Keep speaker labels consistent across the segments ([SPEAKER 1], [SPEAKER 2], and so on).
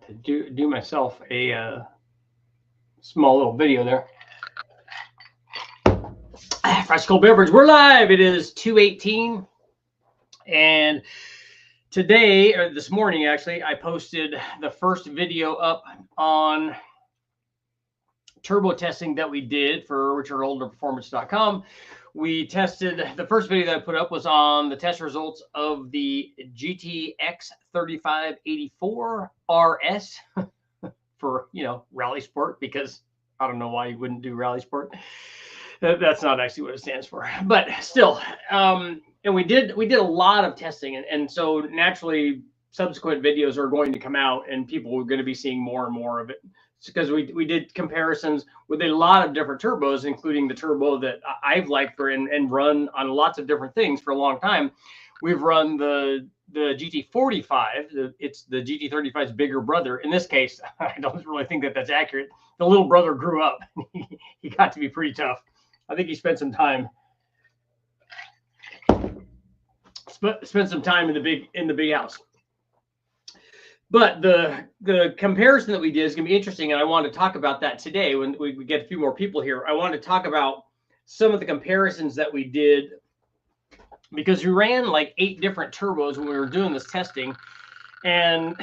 [SPEAKER 1] to do myself a small little video there. Fresh cold beverage. We're live. It is 2:18, and today, or this morning actually, I posted the first video up on turbo testing that we did for richardholderperformance.com. We tested, the first video that I put up was on the test results of the GTX3584RS for, rally sport, because I don't know why you wouldn't do rally sport. That's not actually what it stands for, but still. And we did a lot of testing, and so naturally subsequent videos are going to come out and people are going to be seeing more and more of it. It's because we did comparisons with a lot of different turbos, including the turbo that I've liked for and run on lots of different things for a long time. We've run the GT45. It's the GT35's bigger brother. In this case, I don't really think that that's accurate. The little brother grew up. He got to be pretty tough. I think he spent some time in the big house. But the comparison that we did is going to be interesting, and I want to talk about that today when we get a few more people here. I want to talk about some of the comparisons that we did, because we ran like 8 different turbos when we were doing this testing, and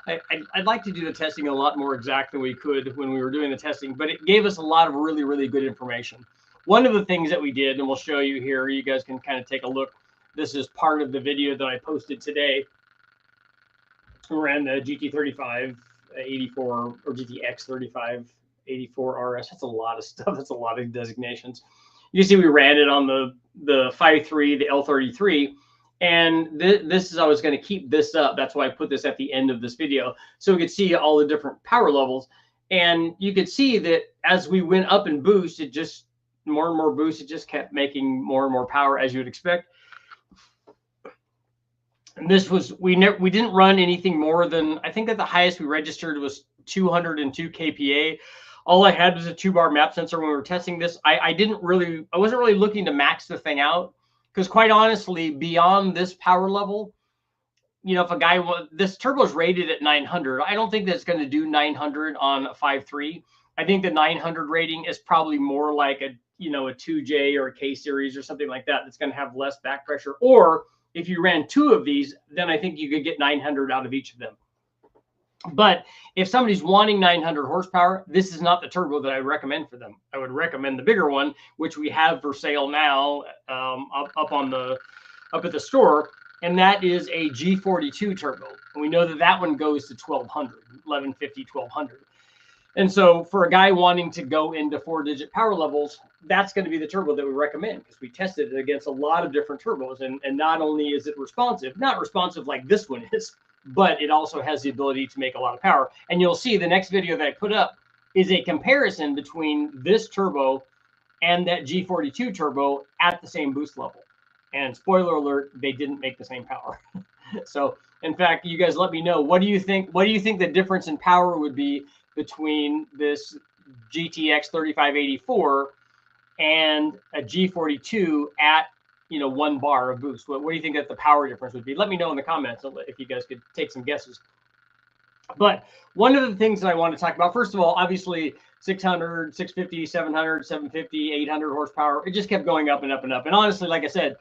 [SPEAKER 1] I'd like to do the testing a lot more exact than we could when we were doing the testing, but it gave us a lot of really, really good information. One of the things that we did, and we'll show you here, you guys can kind of take a look. This is part of the video that I posted today. We ran the GT3584 or GTX3584RS. That's a lot of stuff. That's a lot of designations. You see, we ran it on the 5.3, the L33, and this is, I was going to keep this up. That's why I put this at the end of this video, so we could see all the different power levels. And you could see that as we went up in boost, it just more and more boost. It just kept making more and more power, as you would expect. And this was, we didn't run anything more than, I think that the highest we registered was 202 kPa. All I had was a 2-bar map sensor when we were testing this. I wasn't really looking to max the thing out, because quite honestly, beyond this power level, if a guy this turbo is rated at 900, I don't think that's going to do 900 on a 5.3. I think the 900 rating is probably more like a 2J or a K series or something like that. That's going to have less back pressure. Or if you ran 2 of these, then I think you could get 900 out of each of them. But if somebody's wanting 900 horsepower, this is not the turbo that I recommend for them. I would recommend the bigger one, which we have for sale now up at the store, and that is a G42 turbo. And we know that that one goes to 1150, 1200. And so for a guy wanting to go into 4-digit power levels, that's going to be the turbo that we recommend, because we tested it against a lot of different turbos. And not only is it responsive, not responsive like this one is, but it also has the ability to make a lot of power. And you'll see the next video that I put up is a comparison between this turbo and that G42 turbo at the same boost level. And spoiler alert, they didn't make the same power. So in fact, you guys let me know, what do you think the difference in power would be between this GTX 3584 and a G42 at 1 bar of boost? What do you think that the power difference would be? Let me know in the comments if you guys could take some guesses. But one of the things that I want to talk about, first of all, obviously 600, 650, 700, 750, 800 horsepower. It just kept going up and up and up. And honestly, like I said,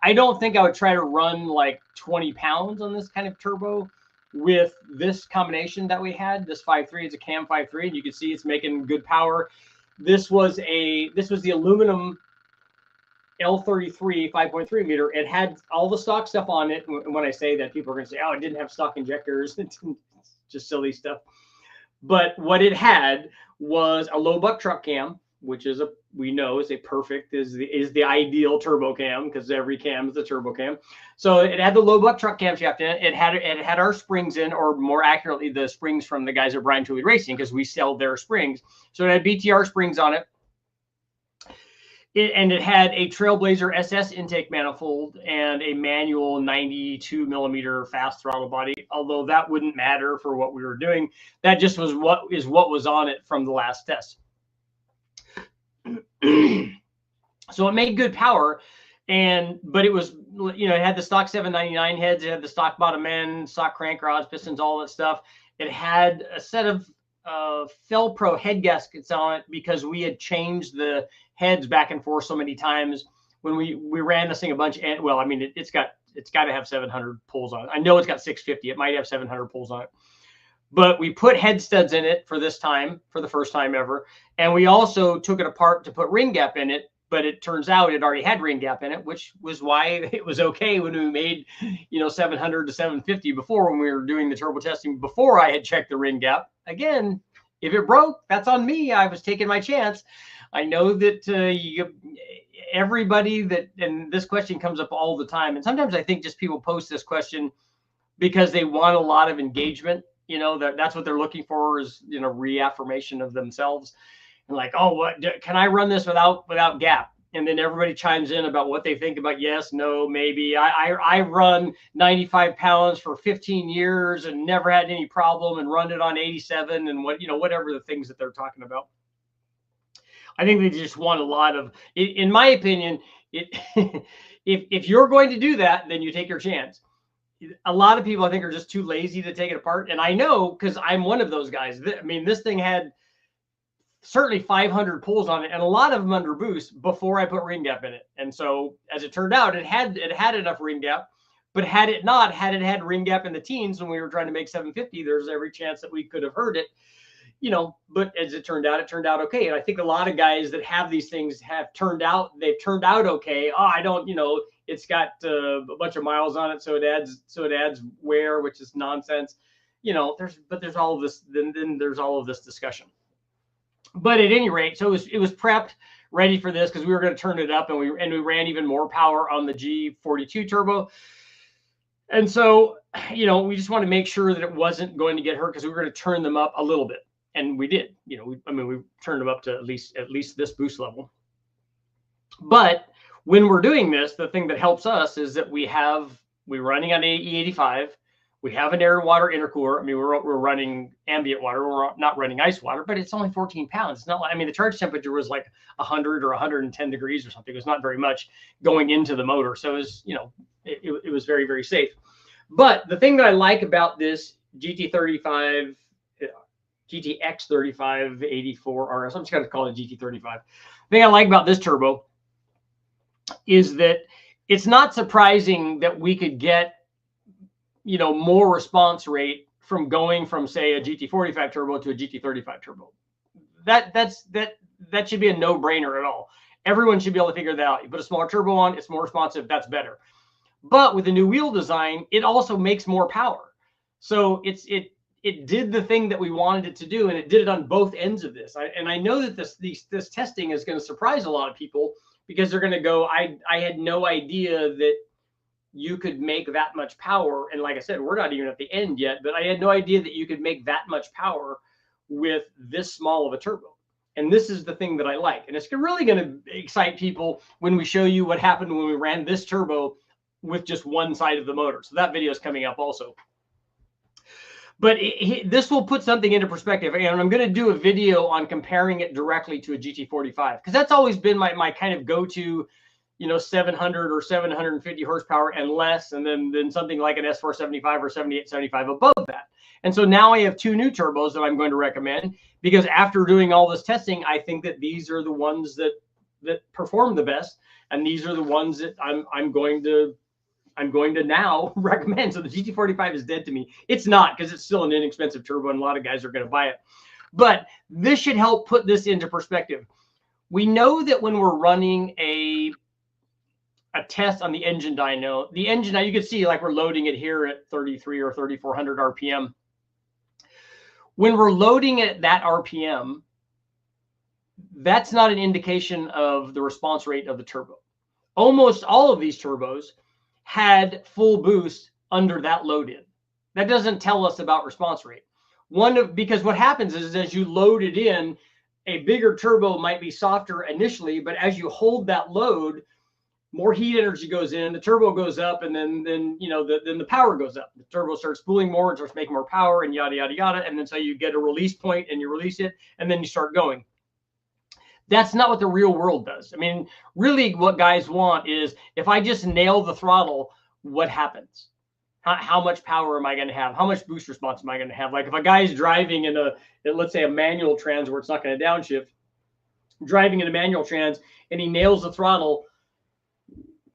[SPEAKER 1] I don't think I would try to run like 20 pounds on this kind of turbo with this combination that we had. This 5.3 is a cam 5.3, and you can see it's making good power. This was the aluminum L33 5.3 meter. It had all the stock stuff on it. And when I say that, people are going to say, oh, it didn't have stock injectors. It's just silly stuff. But what it had was a low buck truck cam, which is we know is the ideal turbo cam, because every cam is a turbo cam. So it had the low buck truck camshaft in it. It had our springs in, or more accurately, the springs from the guys at Brian Tooley Racing, because we sell their springs. So it had BTR springs on it. And it had a Trailblazer SS intake manifold and a manual 92 millimeter fast throttle body, although that wouldn't matter for what we were doing. That just was what was on it from the last test. So it made good power, but it was you know, it had the stock 799 heads, it had the stock bottom end, stock crank rods, pistons, all that stuff. It had a set of Fel-Pro head gaskets on it because we had changed the heads back and forth so many times when we ran this thing a bunch. And well, I mean, it's got to have 700 pulls on it. I know it's got 650. It might have 700 pulls on it. But we put head studs in it for this time, for the first time ever. And we also took it apart to put ring gap in it. But it turns out it already had ring gap in it, which was why it was okay when we made, you know, 700 to 750 before, when we were doing the turbo testing before I had checked the ring gap. Again, if it broke, that's on me. I was taking my chance. I know that everybody that, and this question comes up all the time. And sometimes I think just people post this question because they want a lot of engagement. You know, that's what they're looking for, is, you know, reaffirmation of themselves. And like, oh, what can I run this without gap? And then everybody chimes in about what they think about yes, no, maybe. I run 95 pounds for 15 years and never had any problem, and run it on 87 and what, you know, whatever the things that they're talking about. I think they just want a lot of, in my opinion, if you're going to do that, then you take your chance. A lot of people, I think, are just too lazy to take it apart. And I know, because I'm one of those guys. I mean, this thing had certainly 500 pulls on it, and a lot of them under boost before I put ring gap in it. And so, as it turned out, it had enough ring gap. But had it not, had it had ring gap in the teens when we were trying to make 750, there's every chance that we could have heard it, you know. But as it turned out okay. And I think a lot of guys that have these things they've turned out okay. Oh, I don't, you know, it's got a bunch of miles on it, so it adds wear, which is nonsense, you know. There's all of this. Then there's all of this discussion. But at any rate, so it was prepped, ready for this, because we were going to turn it up, and we ran even more power on the G42 turbo. And so, you know, we just want to make sure that it wasn't going to get hurt, because we were going to turn them up a little bit, and we did. You know, we turned them up to at least this boost level. But when we're doing this, the thing that helps us is that we're running on E85. We have an air and water intercooler. I mean, we're running ambient water. We're not running ice water, but it's only 14 pounds. It's not like, I mean, the charge temperature was like 100 or 110 degrees or something. It was not very much going into the motor. So it was, you know, it was very, very safe. But the thing that I like about this GTX3584RS, I'm just going to call it GT35. The thing I like about this turbo is that it's not surprising that we could get, you know, more response rate from going from, say, a GT45 turbo to a GT35 turbo. That should be a no-brainer at all. Everyone should be able to figure that out. You put a smaller turbo on, it's more responsive, that's better. But with the new wheel design, it also makes more power. So it did the thing that we wanted it to do, and it did it on both ends of this. And I know that this testing is going to surprise a lot of people, because they're going to go, I had no idea that you could make that much power. And like I said, we're not even at the end yet, but I had no idea that you could make that much power with this small of a turbo. And this is the thing that I like. And it's really going to excite people when we show you what happened when we ran this turbo with just one side of the motor. So that video is coming up also. But this will put something into perspective. And I'm going to do a video on comparing it directly to a GT45, because that's always been my kind of go-to, you know, 700 or 750 horsepower and less, and then something like an S475 or 7875 above that. And so now I have two new turbos that I'm going to recommend, because after doing all this testing, I think that these are the ones that perform the best, and these are the ones that I'm going to now recommend. So the GT45 is dead to me. It's not, because it's still an inexpensive turbo, and a lot of guys are going to buy it. But this should help put this into perspective. We know that when we're running a test on the engine dyno, now you can see like we're loading it here at 33 or 3400 RPM. When we're loading at that RPM, that's not an indication of the response rate of the turbo. Almost all of these turbos had full boost under that load in. That doesn't tell us about response rate. Because what happens is, as you load it in, a bigger turbo might be softer initially, but as you hold that load, more heat energy goes in, the turbo goes up, and then you know, then the power goes up. The turbo starts spooling more, and starts making more power, and yada yada yada, and then so you get a release point, and you release it, and then you start going. That's not what the real world does. I mean, really what guys want is, if I just nail the throttle, what happens? How much power am I going to have? How much boost response am I going to have? Like if a guy is driving in let's say a manual trans where it's not going to downshift, driving in a manual trans, and he nails the throttle,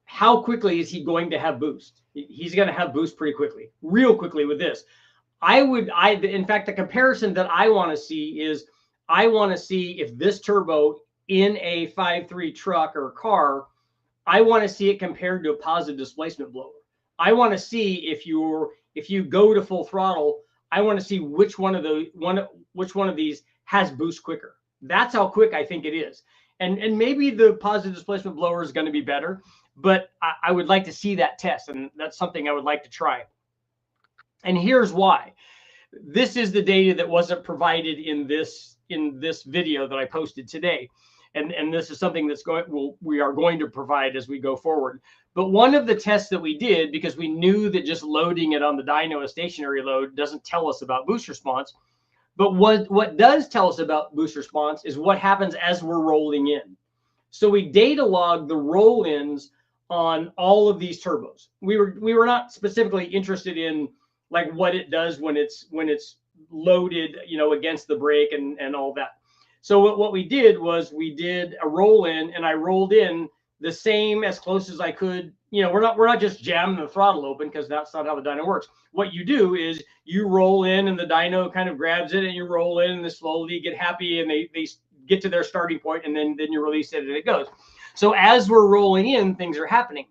[SPEAKER 1] how quickly is he going to have boost? He's going to have boost pretty quickly, real quickly with this. In fact, the comparison that I want to see is, I want to see if this turbo in a 5.3 truck or car, I want to see it compared to a positive displacement blower. I want to see if you go to full throttle, I want to see which one of these has boost quicker. That's how quick I think it is. And maybe the positive displacement blower is going to be better, but I would like to see that test, and that's something I would like to try. And here's why. This is the data that wasn't provided in this video that I posted today. And this is something we are going to provide as we go forward. But one of the tests that we did, because we knew that just loading it on the dyno, a stationary load, doesn't tell us about boost response. But what does tell us about boost response is what happens as we're rolling in. So we data logged the roll-ins on all of these turbos. We were not specifically interested in like what it does when it's loaded, against the brake and all that. So what we did was we did a roll in, and I rolled in the same as close as I could. We're not just jamming the throttle open, because that's not how the dyno works. What you do is you roll in, and the dyno kind of grabs it, and you roll in, and they slowly get happy, and they get to their starting point, and then you release it, and it goes. So as we're rolling in, things are happening.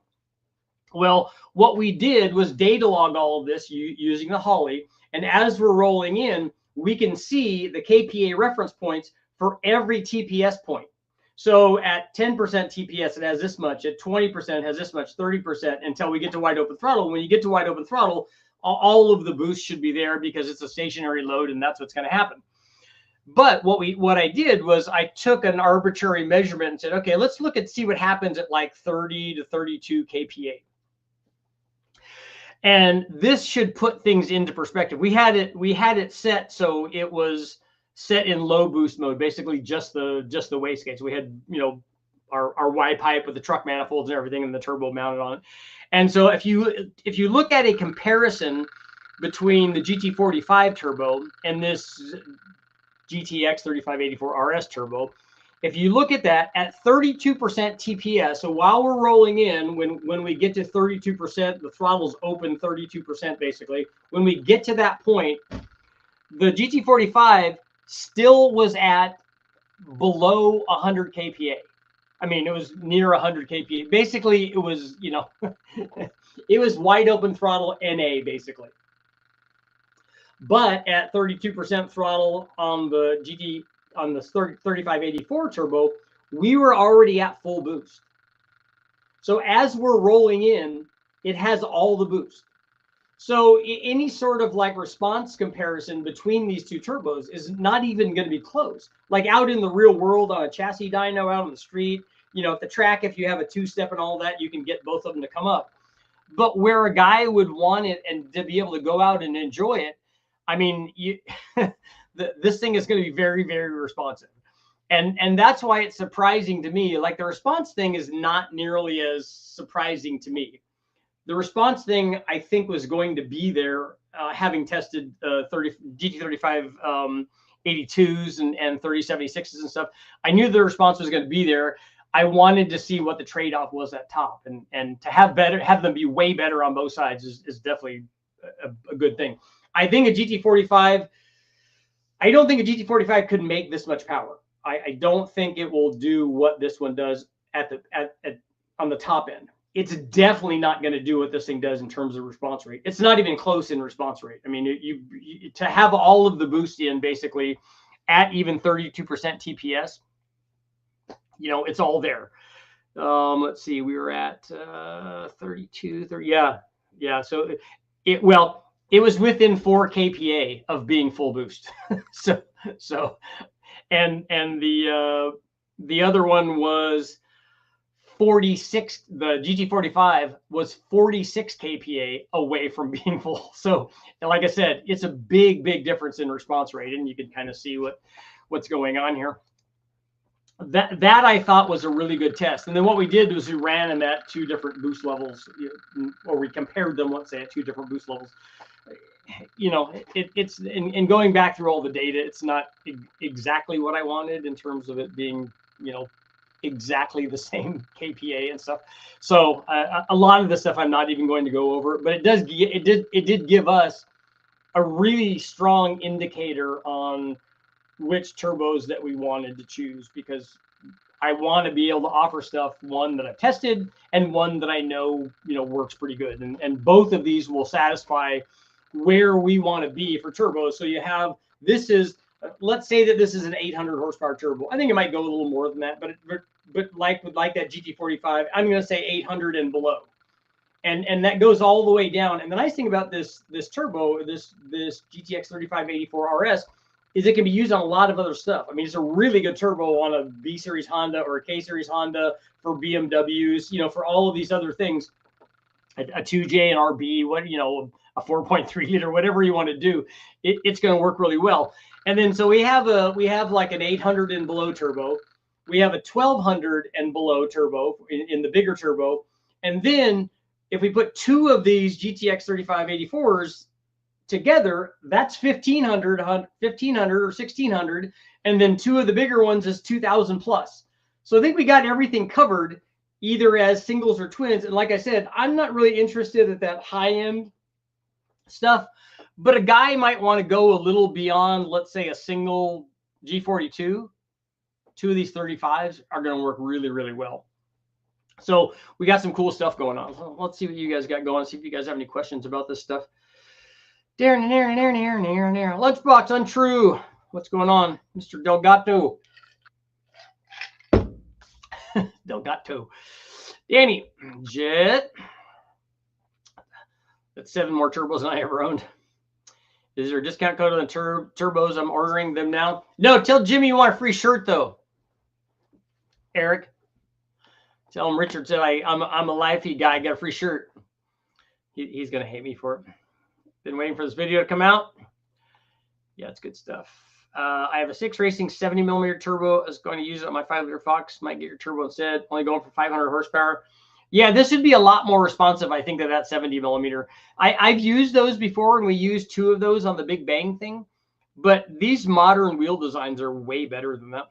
[SPEAKER 1] Well, what we did was data log all of this using the Holly, and as we're rolling in, we can see the KPA reference points for every TPS point. So at 10% TPS, it has this much. At 20% has this much, 30%, until we get to wide open throttle. When you get to wide open throttle, all of the boost should be there, because it's a stationary load, and that's what's going to happen. But what I did was I took an arbitrary measurement and said, okay, let's look and see what happens at like 30 to 32 KPA. And this should put things into perspective. We had it set so it was set in low boost mode, basically just the wastegate. So we had our Y pipe with the truck manifolds and everything, and the turbo mounted on it. And so if you look at a comparison between the GT45 turbo and this GTX3584RS turbo, if you look at that at 32% TPS, so while we're rolling in, when we get to 32%, the throttle's open 32% basically. When we get to that point, the GT45 still was at below 100 kPa. I mean, it was near 100 kPa. Basically, it was, it was wide open throttle NA basically. But at 32% throttle on the 3584 turbo, we were already at full boost. So as we're rolling in, it has all the boost. So any sort of like response comparison between these two turbos is not even going to be close. Like out in the real world on a chassis dyno out on the street, at the track, if you have a two-step and all that, you can get both of them to come up. But where a guy would want it and to be able to go out and enjoy it, I mean, this thing is going to be very, very responsive. And that's why it's surprising to me. Like the response thing is not nearly as surprising to me. The response thing, I think, was going to be there, having tested GT35 82s and 3076s and stuff. I knew the response was going to be there. I wanted to see what the trade-off was at top, and to have them be way better on both sides is definitely a good thing. I think a GT45, I don't think a GT45 could make this much power. I don't think it will do what this one does on the top end. It's definitely not going to do what this thing does in terms of response rate. It's not even close in response rate. I mean, to have all of the boost in basically at even 32% TPS, it's all there. Let's see, we were at 32, 30. Yeah. So it was within 4 kPa of being full boost. and the other one was 46. The GT45 was 46 kPa away from being full. So, like I said, it's a big difference in response rate, and you can kind of see what's going on here. that I thought was a really good test. And then what we did was we ran them at 2 different boost levels, or we compared them, let's say, at 2 different boost levels. It's in going back through all the data, it's not exactly what I wanted in terms of it being, exactly the same KPA and stuff. So a lot of the stuff I'm not even going to go over, but it did give us a really strong indicator on which turbos that we wanted to choose, because I want to be able to offer stuff, one that I've tested and one that I know, works pretty good. And both of these will satisfy where we want to be for turbos. So you have, let's say that this is an 800 horsepower turbo. I think it might go a little more than that, but like that GT45, I'm going to say 800 and below. And that goes all the way down. And the nice thing about this turbo, this GTX3584RS, is it can be used on a lot of other stuff. I mean, it's a really good turbo on a B series Honda or a K series Honda, for BMWs, for all of these other things, a 2J and RB, a 4.3 liter, whatever you want to do, it's going to work really well. And then so we have like an 800 and below turbo. We have a 1200 and below turbo in the bigger turbo. And then if we put 2 of these GTX 3584s together, that's 1500 or 1600, and then 2 of the bigger ones is 2000 plus. So I think we got everything covered, either as singles or twins. And like I said, I'm not really interested at that high end stuff, but a guy might want to go a little beyond, let's say, a single G42. 2 of these 35s are going to work really, really well. So we got some cool stuff going on. Let's see what you guys got going. See if you guys have any questions about this stuff. Lunchbox untrue. What's going on, Mr. Delgato? Delgato. Danny, Jet. That's 7 more turbos than I ever owned. Is there a discount code on the turbos? I'm ordering them now. No, tell Jimmy you want a free shirt, though. Eric. Tell him Richard said I'm a live feed guy. I got a free shirt. He's going to hate me for it. Been waiting for this video to come out. Yeah, it's good stuff. I have a 6 Racing 70 millimeter turbo. I was going to use it on my 5 liter Fox. Might get your turbo instead. Only going for 500 horsepower. Yeah, this would be a lot more responsive, I think, to that 70 millimeter. I've used those before, and we used 2 of those on the Big Bang thing. But these modern wheel designs are way better than that.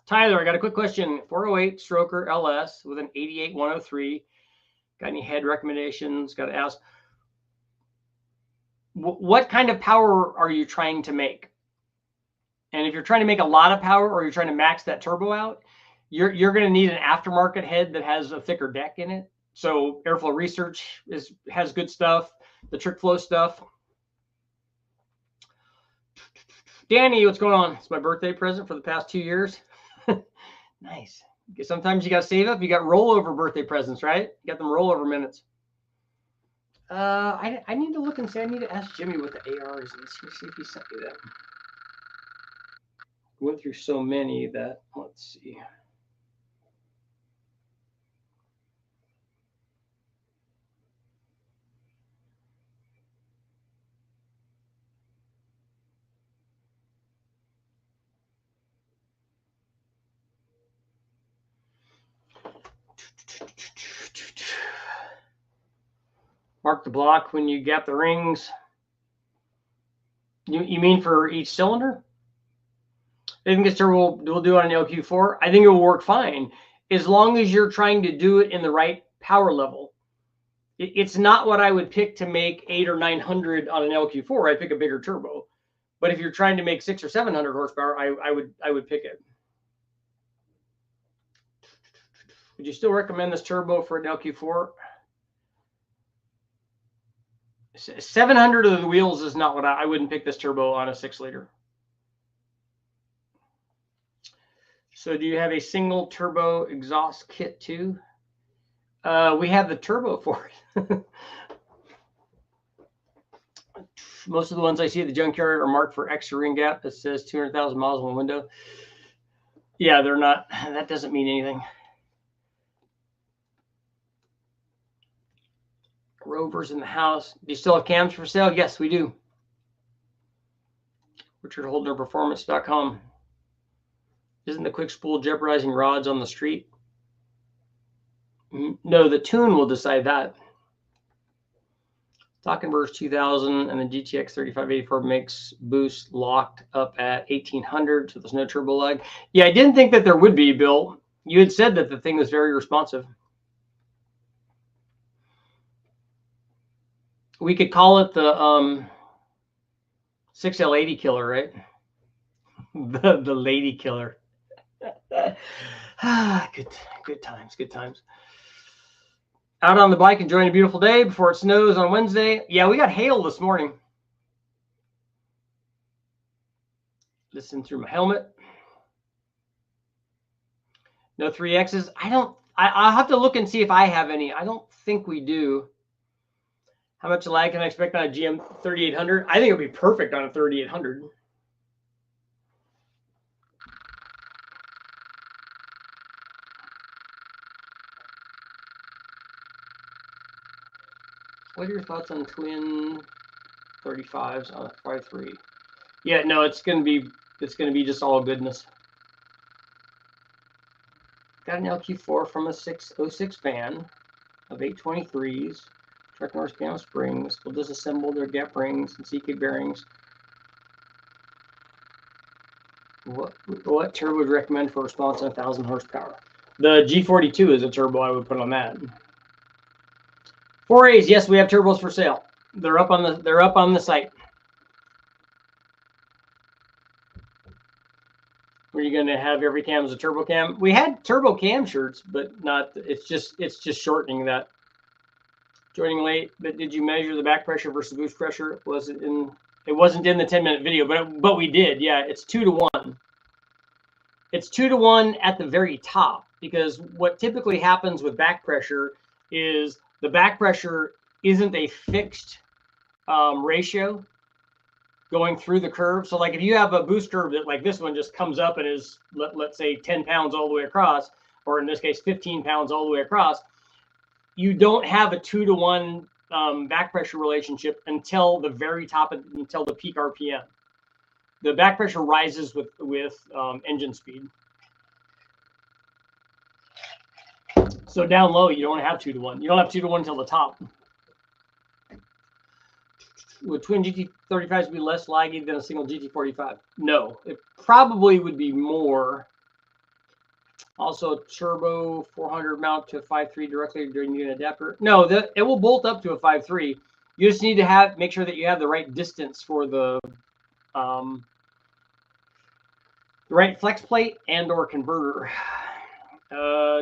[SPEAKER 1] Tyler, I got a quick question. 408 stroker LS with an 88 103. Got any head recommendations? Got to ask. What kind of power are you trying to make? And if you're trying to make a lot of power, or you're trying to max that turbo out, you're going to need an aftermarket head that has a thicker deck in it. So Airflow Research has good stuff. The Trick Flow stuff. Danny, what's going on? It's my birthday present for the past 2 years. Nice. Sometimes you got to save up. You got rollover birthday presents, right? You got them rollover minutes. I need to look and say, I need to ask Jimmy what the AR is. Let's see if he sent me that. We went through so many that, let's see. Mark the block when you gap the rings. You mean for each cylinder? I think this turbo will do on an LQ4. I think it will work fine as long as you're trying to do it in the right power level. It's not what I would pick to make 800 or 900 on an LQ4. I'd pick a bigger turbo. But if you're trying to make 600 or 700 horsepower, I would pick it. Would you still recommend this turbo for an LQ4? 700 of the wheels is not what I wouldn't pick this turbo on a 6 liter. So do you have a single turbo exhaust kit too? We have the turbo for it. Most of the ones I see at the junkyard are marked for extra ring gap that says 200,000 miles on the window. Yeah, they're not. That doesn't mean anything. Rover's in the house. Do you still have cams for sale? Yes, we do. RichardHoldnerPerformance.com. Isn't the quick spool jeopardizing rods on the street? No, the tune will decide that. Stock Converge 2000 and the GTX 3584 makes boost locked up at 1800, so there's no turbo lag. Yeah, I didn't think that there would be, Bill. You had said that the thing was very responsive. We could call it the 6L80 killer, right? the lady killer. Good times, good times. Out on the bike, enjoying a beautiful day before it snows on Wednesday. Yeah, we got hail this morning. Listen through my helmet. No 3Xs. I'll have to look and see if I have any. I don't think we do. How much lag can I expect on a GM 3800? I think it'll be perfect on a 3800. What are your thoughts on twin 35s on a 5.3? Yeah, no, it's gonna be just all goodness. Got an LQ4 from a 606 van of 823s. Truck North Piano Springs. We'll disassemble their gap rings and CK bearings. What turbo would you recommend for response on 1,000 horsepower? The G42 is a turbo I would put on that. 4As, yes, we have turbos for sale. They're up on the site. Were you going to have every cam as a turbo cam? We had turbo cam shirts, but not. It's just shortening that. Joining late, but did you measure the back pressure versus boost pressure? It wasn't in the 10-minute video, but we did. Yeah, it's 2 to 1. It's 2 to 1 at the very top, because what typically happens with back pressure is the back pressure isn't a fixed ratio going through the curve. So like if you have a boost curve that like this one just comes up and is, let's say 10 pounds all the way across, or in this case 15 pounds all the way across, you don't have a 2 to 1 back pressure relationship until the very top, until the peak RPM. The back pressure rises with engine speed. So down low, you don't have 2 to 1. You don't have 2 to 1 until the top. Would twin GT35s be less laggy than a single GT45? No, it probably would be more. Also, turbo 400 mount to a 5.3 directly during the adapter. No, it will bolt up to a 5.3. You just need to make sure that you have the right distance for the right flex plate and/or converter.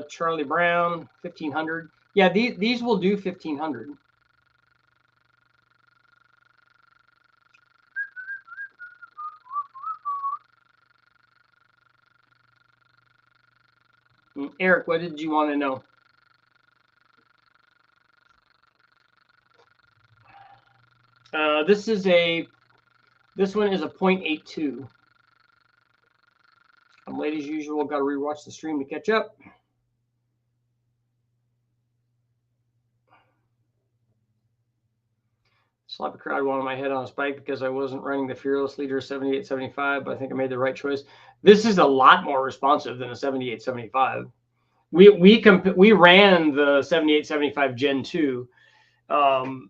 [SPEAKER 1] Charlie Brown 1500. Yeah, these will do 1500. Eric, what did you want to know? This one is a 0.82. I'm late as usual. Got to rewatch the stream to catch up. Slap a crowd wanted my head on a spike because I wasn't running the Fearless Leader 7875, but I think I made the right choice. This is a lot more responsive than a 7875. We ran the 7875 Gen 2, and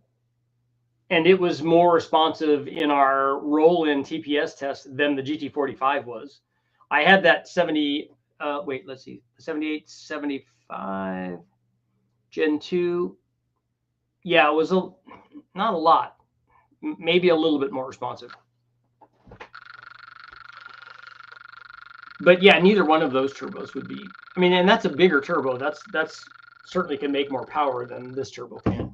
[SPEAKER 1] it was more responsive in our roll-in TPS test than the GT45 was. I had that 7875 Gen 2. Yeah, it was not a lot, maybe a little bit more responsive. But yeah, neither one of those turbos would be. I mean, and that's a bigger turbo. That's certainly can make more power than this turbo can.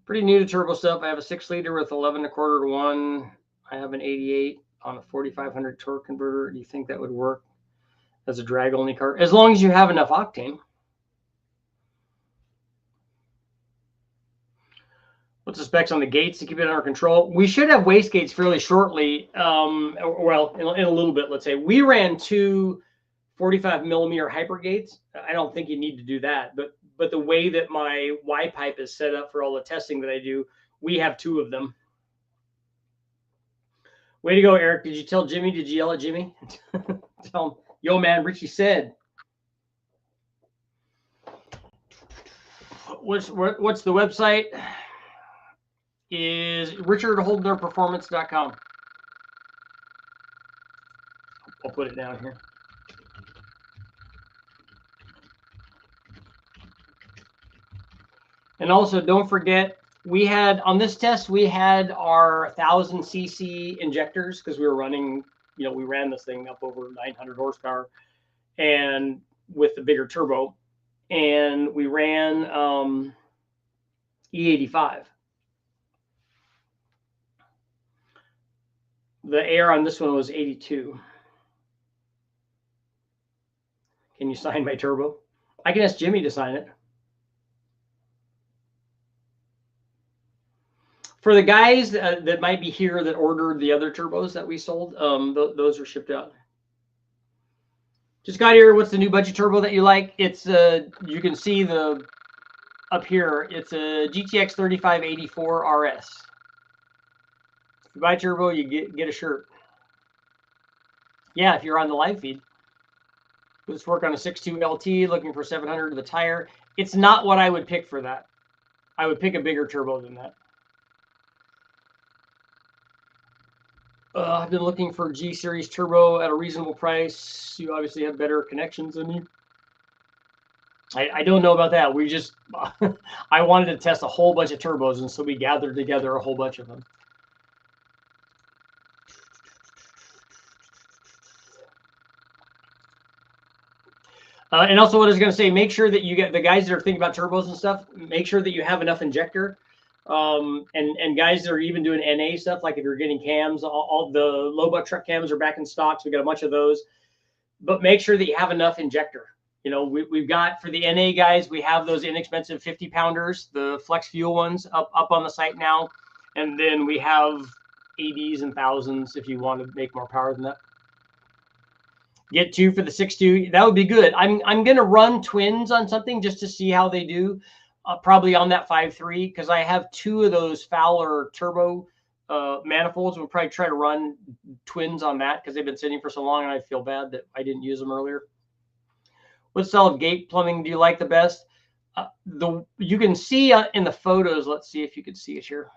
[SPEAKER 1] Pretty new to turbo stuff. I have a 6-liter with 11.25 to 1. I have an 88 on a 4500 torque converter. Do you think that would work as a drag only car? As long as you have enough octane. What's the specs on the gates to keep it under control? We should have waste gates fairly shortly. Well, in a little bit, let's say. We ran 2 45mm hyper gates. I don't think you need to do that, but the way that my Y pipe is set up for all the testing that I do, we have 2 of them. Way to go, Eric. Did you tell Jimmy? Did you yell at Jimmy? Tell him, yo, man, Richie said. What's the website? Is richardholdnerperformance.com. I'll put it down here. And also, don't forget, we had on this test, we had our 1000cc injectors because we were running, you know, we ran this thing up over 900 horsepower and with the bigger turbo, and we ran E85. The air on this one was 82. Can you sign my turbo? I can ask Jimmy to sign it. For the guys that might be here that ordered the other turbos that we sold, those are shipped out. Just got here. What's the new budget turbo that you like? It's you can see the up here. It's a GTX3584RS. If you buy turbo, you get a shirt. Yeah, if you're on the live feed. Let's work on a 6.2 LT, looking for 700 to the tire. It's not what I would pick for that. I would pick a bigger turbo than that. I've been looking for G series turbo at a reasonable price. You obviously have better connections than me. I don't know about that. We just, I wanted to test a whole bunch of turbos, and so we gathered together a whole bunch of them. And also what I was going to say, make sure that you get the guys that are thinking about turbos and stuff, make sure that you have enough injector. And guys that are even doing NA stuff, like if you're getting cams, all the low buck truck cams are back in stock. So we got a bunch of those, but make sure that you have enough injector. You know, we've got for the NA guys, we have those inexpensive 50 pounders, the flex fuel ones up on the site now. And then we have 80s and 1000s if you want to make more power than that. Get 2 for the 6.2. That would be good. I'm going to run twins on something just to see how they do. Probably on that 5.3 because I have 2 of those Fowler turbo manifolds. We'll probably try to run twins on that because they've been sitting for so long and I feel bad that I didn't use them earlier. What style of gate plumbing do you like the best? You can see in the photos. Let's see if you can see it here.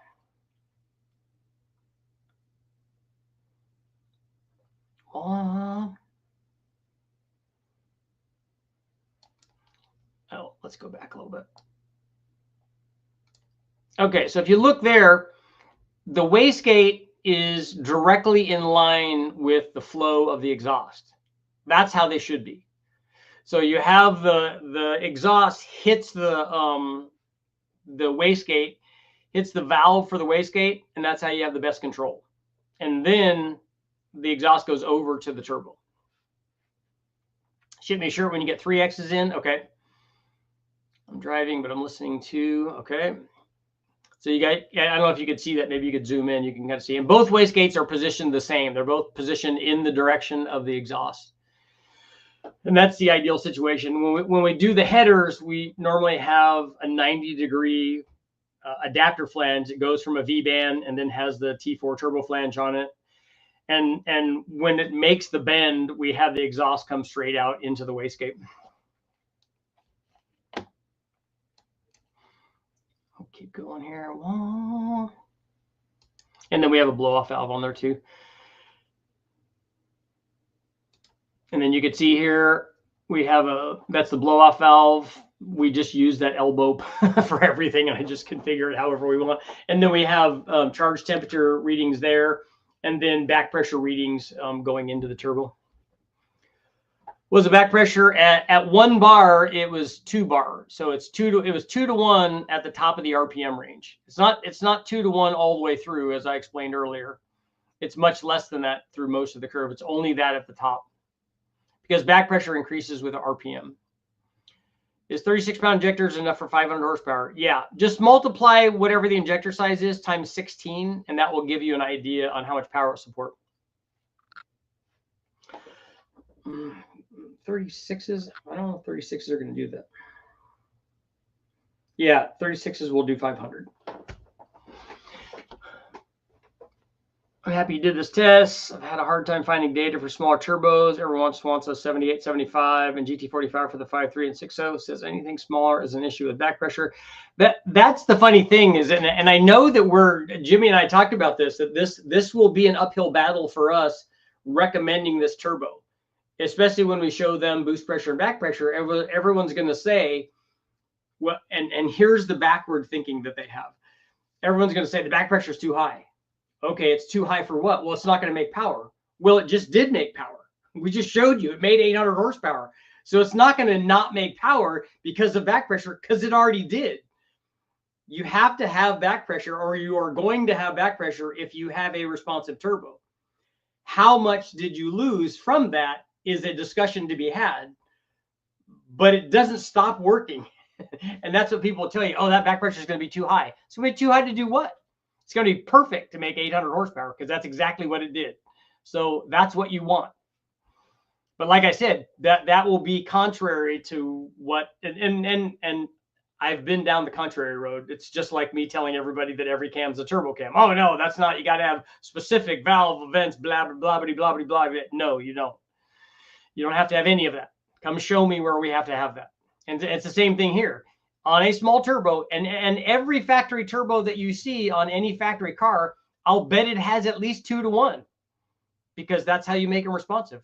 [SPEAKER 1] Oh, let's go back a little bit. Okay, so if you look there, the wastegate is directly in line with the flow of the exhaust. That's how they should be. So you have the exhaust hits the wastegate, hits the valve for the wastegate, and that's how you have the best control. And then the exhaust goes over to the turbo. Ship me a shirt when you get 3 X's in. Okay. I'm driving, but I'm listening to. Okay. So you got, I don't know if you could see that. Maybe you could zoom in. You can kind of see. And both wastegates are positioned the same. They're both positioned in the direction of the exhaust. And that's the ideal situation. When we do the headers, we normally have a 90-degree adapter flange. It goes from a V-band and then has the T4 turbo flange on it. And when it makes the bend, we have the exhaust come straight out into the wastegate. I'll keep going here. And then we have a blow-off valve on there too. And then you can see here, we have that's the blow-off valve. We just use that elbow for everything, and I just configure it however we want. And then we have charge temperature readings there, and then back pressure readings going into the turbo. Was the back pressure at 1 bar? It was 2 bar, so it was 2 to 1 at the top of the RPM range. It's not 2 to 1 all the way through, as I explained earlier. It's much less than that through most of the curve. It's only that at the top because back pressure increases with the RPM. Is 36-pound injectors enough for 500 horsepower? Yeah, just multiply whatever the injector size is times 16, and that will give you an idea on how much power it supports. 36s, I don't know if 36s are going to do that. Yeah, 36s will do 500. happy you did this test. I've had a hard time finding data for smaller turbos. Everyone wants a 78, 75 and GT45 for the 5.3 and 6.0. Says anything smaller is an issue with back pressure. That's the funny thing is, and I know that Jimmy and I talked about this, that this will be an uphill battle for us recommending this turbo, especially when we show them boost pressure and back pressure. Everyone's going to say, well, and here's the backward thinking that they have. Everyone's going to say the back pressure is too high. Okay, it's too high for what? Well, it's not going to make power. Well, it just did make power. We just showed you it made 800 horsepower. So it's not going to not make power because of back pressure, because it already did. You have to have back pressure, or you are going to have back pressure if you have a responsive turbo. How much did you lose from that is a discussion to be had, but it doesn't stop working. And that's what people tell you. Oh, that back pressure is going to be too high. It's going to be too high to do what? It's going to be perfect to make 800 horsepower because that's exactly what it did. So that's what you want. But like I said, that will be contrary to what, and I've been down the contrary road. It's just like me telling everybody that every cam's a turbo cam. Oh, no, that's not. You got to have specific valve events, blah, blah, blah, blah, blah, blah, blah. No, you don't. You don't have to have any of that. Come show me where we have to have that. And it's the same thing here. On a small turbo, and every factory turbo that you see on any factory car, I'll bet it has at least 2 to 1 because that's how you make them responsive.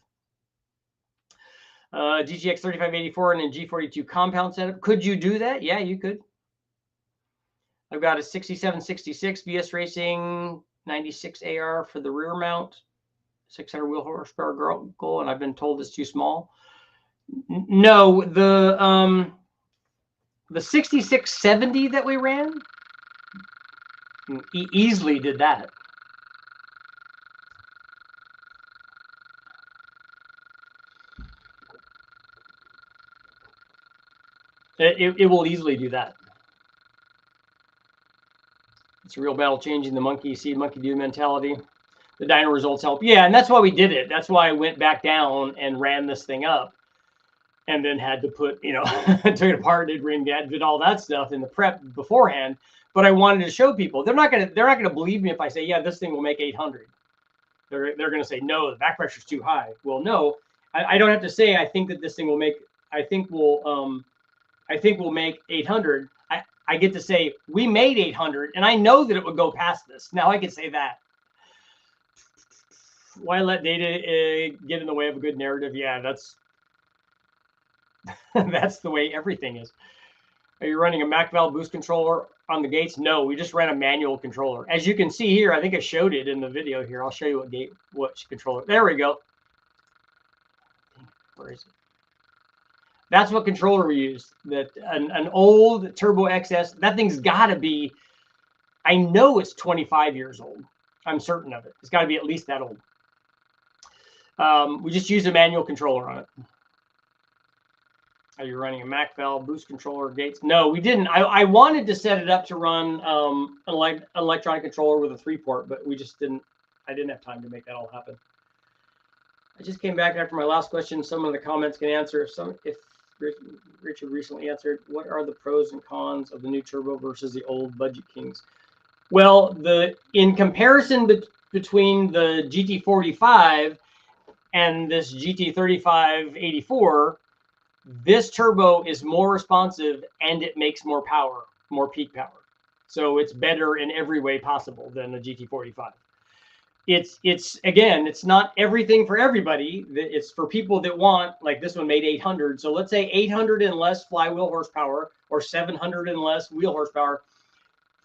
[SPEAKER 1] GTX3584 and a G42 compound setup. Could you do that? Yeah, you could. I've got a 6766 BS Racing 96 AR for the rear mount, 600 wheel horsepower goal, and I've been told it's too small. No, the 6670 that we ran easily did that. It will easily do that. It's a real battle changing the monkey see, monkey do mentality. The dyno results help. Yeah, and that's why we did it. That's why I went back down and ran this thing up. And then had to put, took it apart, did all that stuff in the prep beforehand. But I wanted to show people they're not gonna believe me if I say, yeah, this thing will make 800. They're gonna say, no, the back pressure is too high. Well, no, I don't have to say I think that this thing will make. I think we'll make 800. I get to say we made 800, and I know that it would go past this. Now I can say that. Why let data get in the way of a good narrative? Yeah, that's. That's the way everything is. Are you running a Mac valve boost controller on the gates? No, we just ran a manual controller. As you can see here, I think I showed it in the video here. I'll show you what controller. There we go. Where is it? That's what controller we used. That an old Turbo XS. That thing's got to be. I know it's 25 years old. I'm certain of it. It's got to be at least that old. We just used a manual controller on it. Are you running a Mac valve boost controller gates? No, we didn't. I wanted to set it up to run an electronic controller with a 3-port, but we just didn't. I didn't have time to make that all happen. I just came back after my last question. Some of the comments can answer. If Richard recently answered, what are the pros and cons of the new turbo versus the old Budget Kings? Well, in comparison between the GT45 and this GT3584. This turbo is more responsive and it makes more power, more peak power. So it's better in every way possible than the GT45. It's not everything for everybody. It's for people that want, like this one made 800. So let's say 800 and less flywheel horsepower or 700 and less wheel horsepower.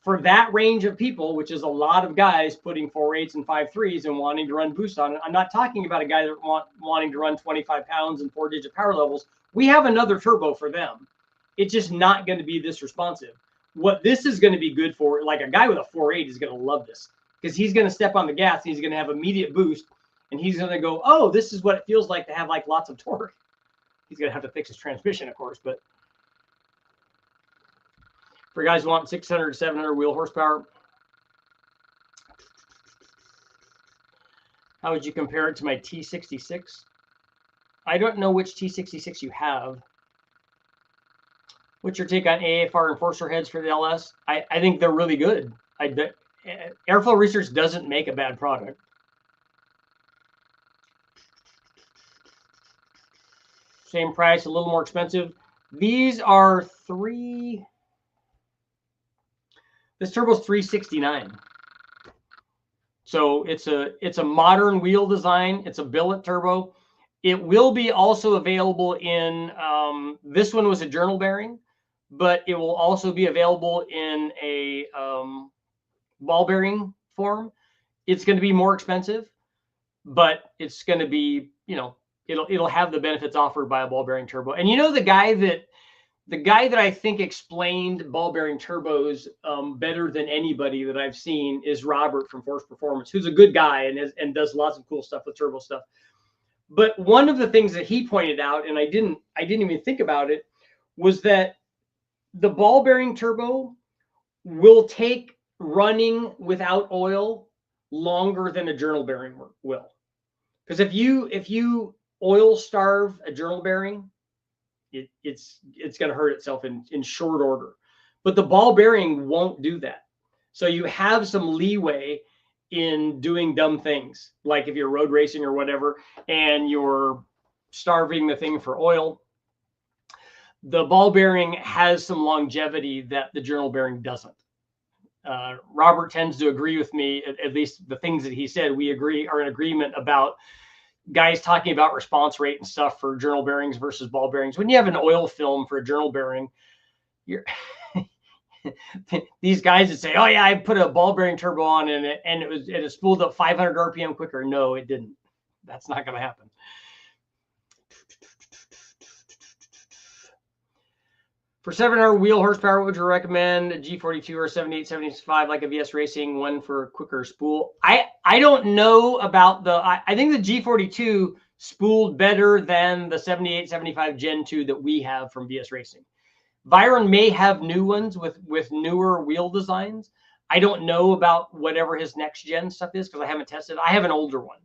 [SPEAKER 1] For that range of people, which is a lot of guys putting 4.8s and 5.3s and wanting to run boost on it. I'm not talking about a guy that wanting to run 25 pounds and 4-digit power levels. We have another turbo for them. It's just not going to be this responsive. What this is going to be good for, like a guy with a 4.8 is going to love this because he's going to step on the gas and he's going to have immediate boost and he's going to go, oh, this is what it feels like to have like lots of torque. He's going to have to fix his transmission, of course, but for guys who want 600 to 700 wheel horsepower, how would you compare it to my T66? I don't know which T66 you have. What's your take on AFR enforcer heads for the LS? I think they're really good. Airflow Research doesn't make a bad product. same price, a little more expensive. These are this turbo's $369. So it's a modern wheel design. It's a billet turbo. It will be also available in, this one was a journal bearing, but it will also be available in a ball bearing form. It's going to be more expensive, but it's going to be, you know, it'll have the benefits offered by a ball bearing turbo. And you know, the guy that I think explained ball bearing turbos better than anybody that I've seen is Robert from Force Performance, who's a good guy and does lots of cool stuff with turbo stuff. But one of the things that he pointed out, and I didn't even think about it, was that the ball bearing turbo will take running without oil longer than a journal bearing will. Because if you oil starve a journal bearing, it's going to hurt itself in short order. But the ball bearing won't do that. So you have some leeway in doing dumb things, like if you're road racing or whatever, and you're starving the thing for oil. The ball bearing has some longevity that the journal bearing doesn't. Robert tends to agree with me, at least the things that he said, are in agreement about guys talking about response rate and stuff for journal bearings versus ball bearings. When you have an oil film for a journal bearing, you're these guys that say, oh yeah, I put a ball bearing turbo on and it spooled up 500 RPM quicker. No, it didn't. That's not going to happen. For 700 wheel horsepower, what would you recommend? A G42 or 7875, like a VS Racing, one for a quicker spool? I don't know about I think the G42 spooled better than the 7875 Gen 2 that we have from VS Racing. Byron may have new ones with newer wheel designs. I don't know about whatever his next gen stuff is because I haven't tested. I have an older one.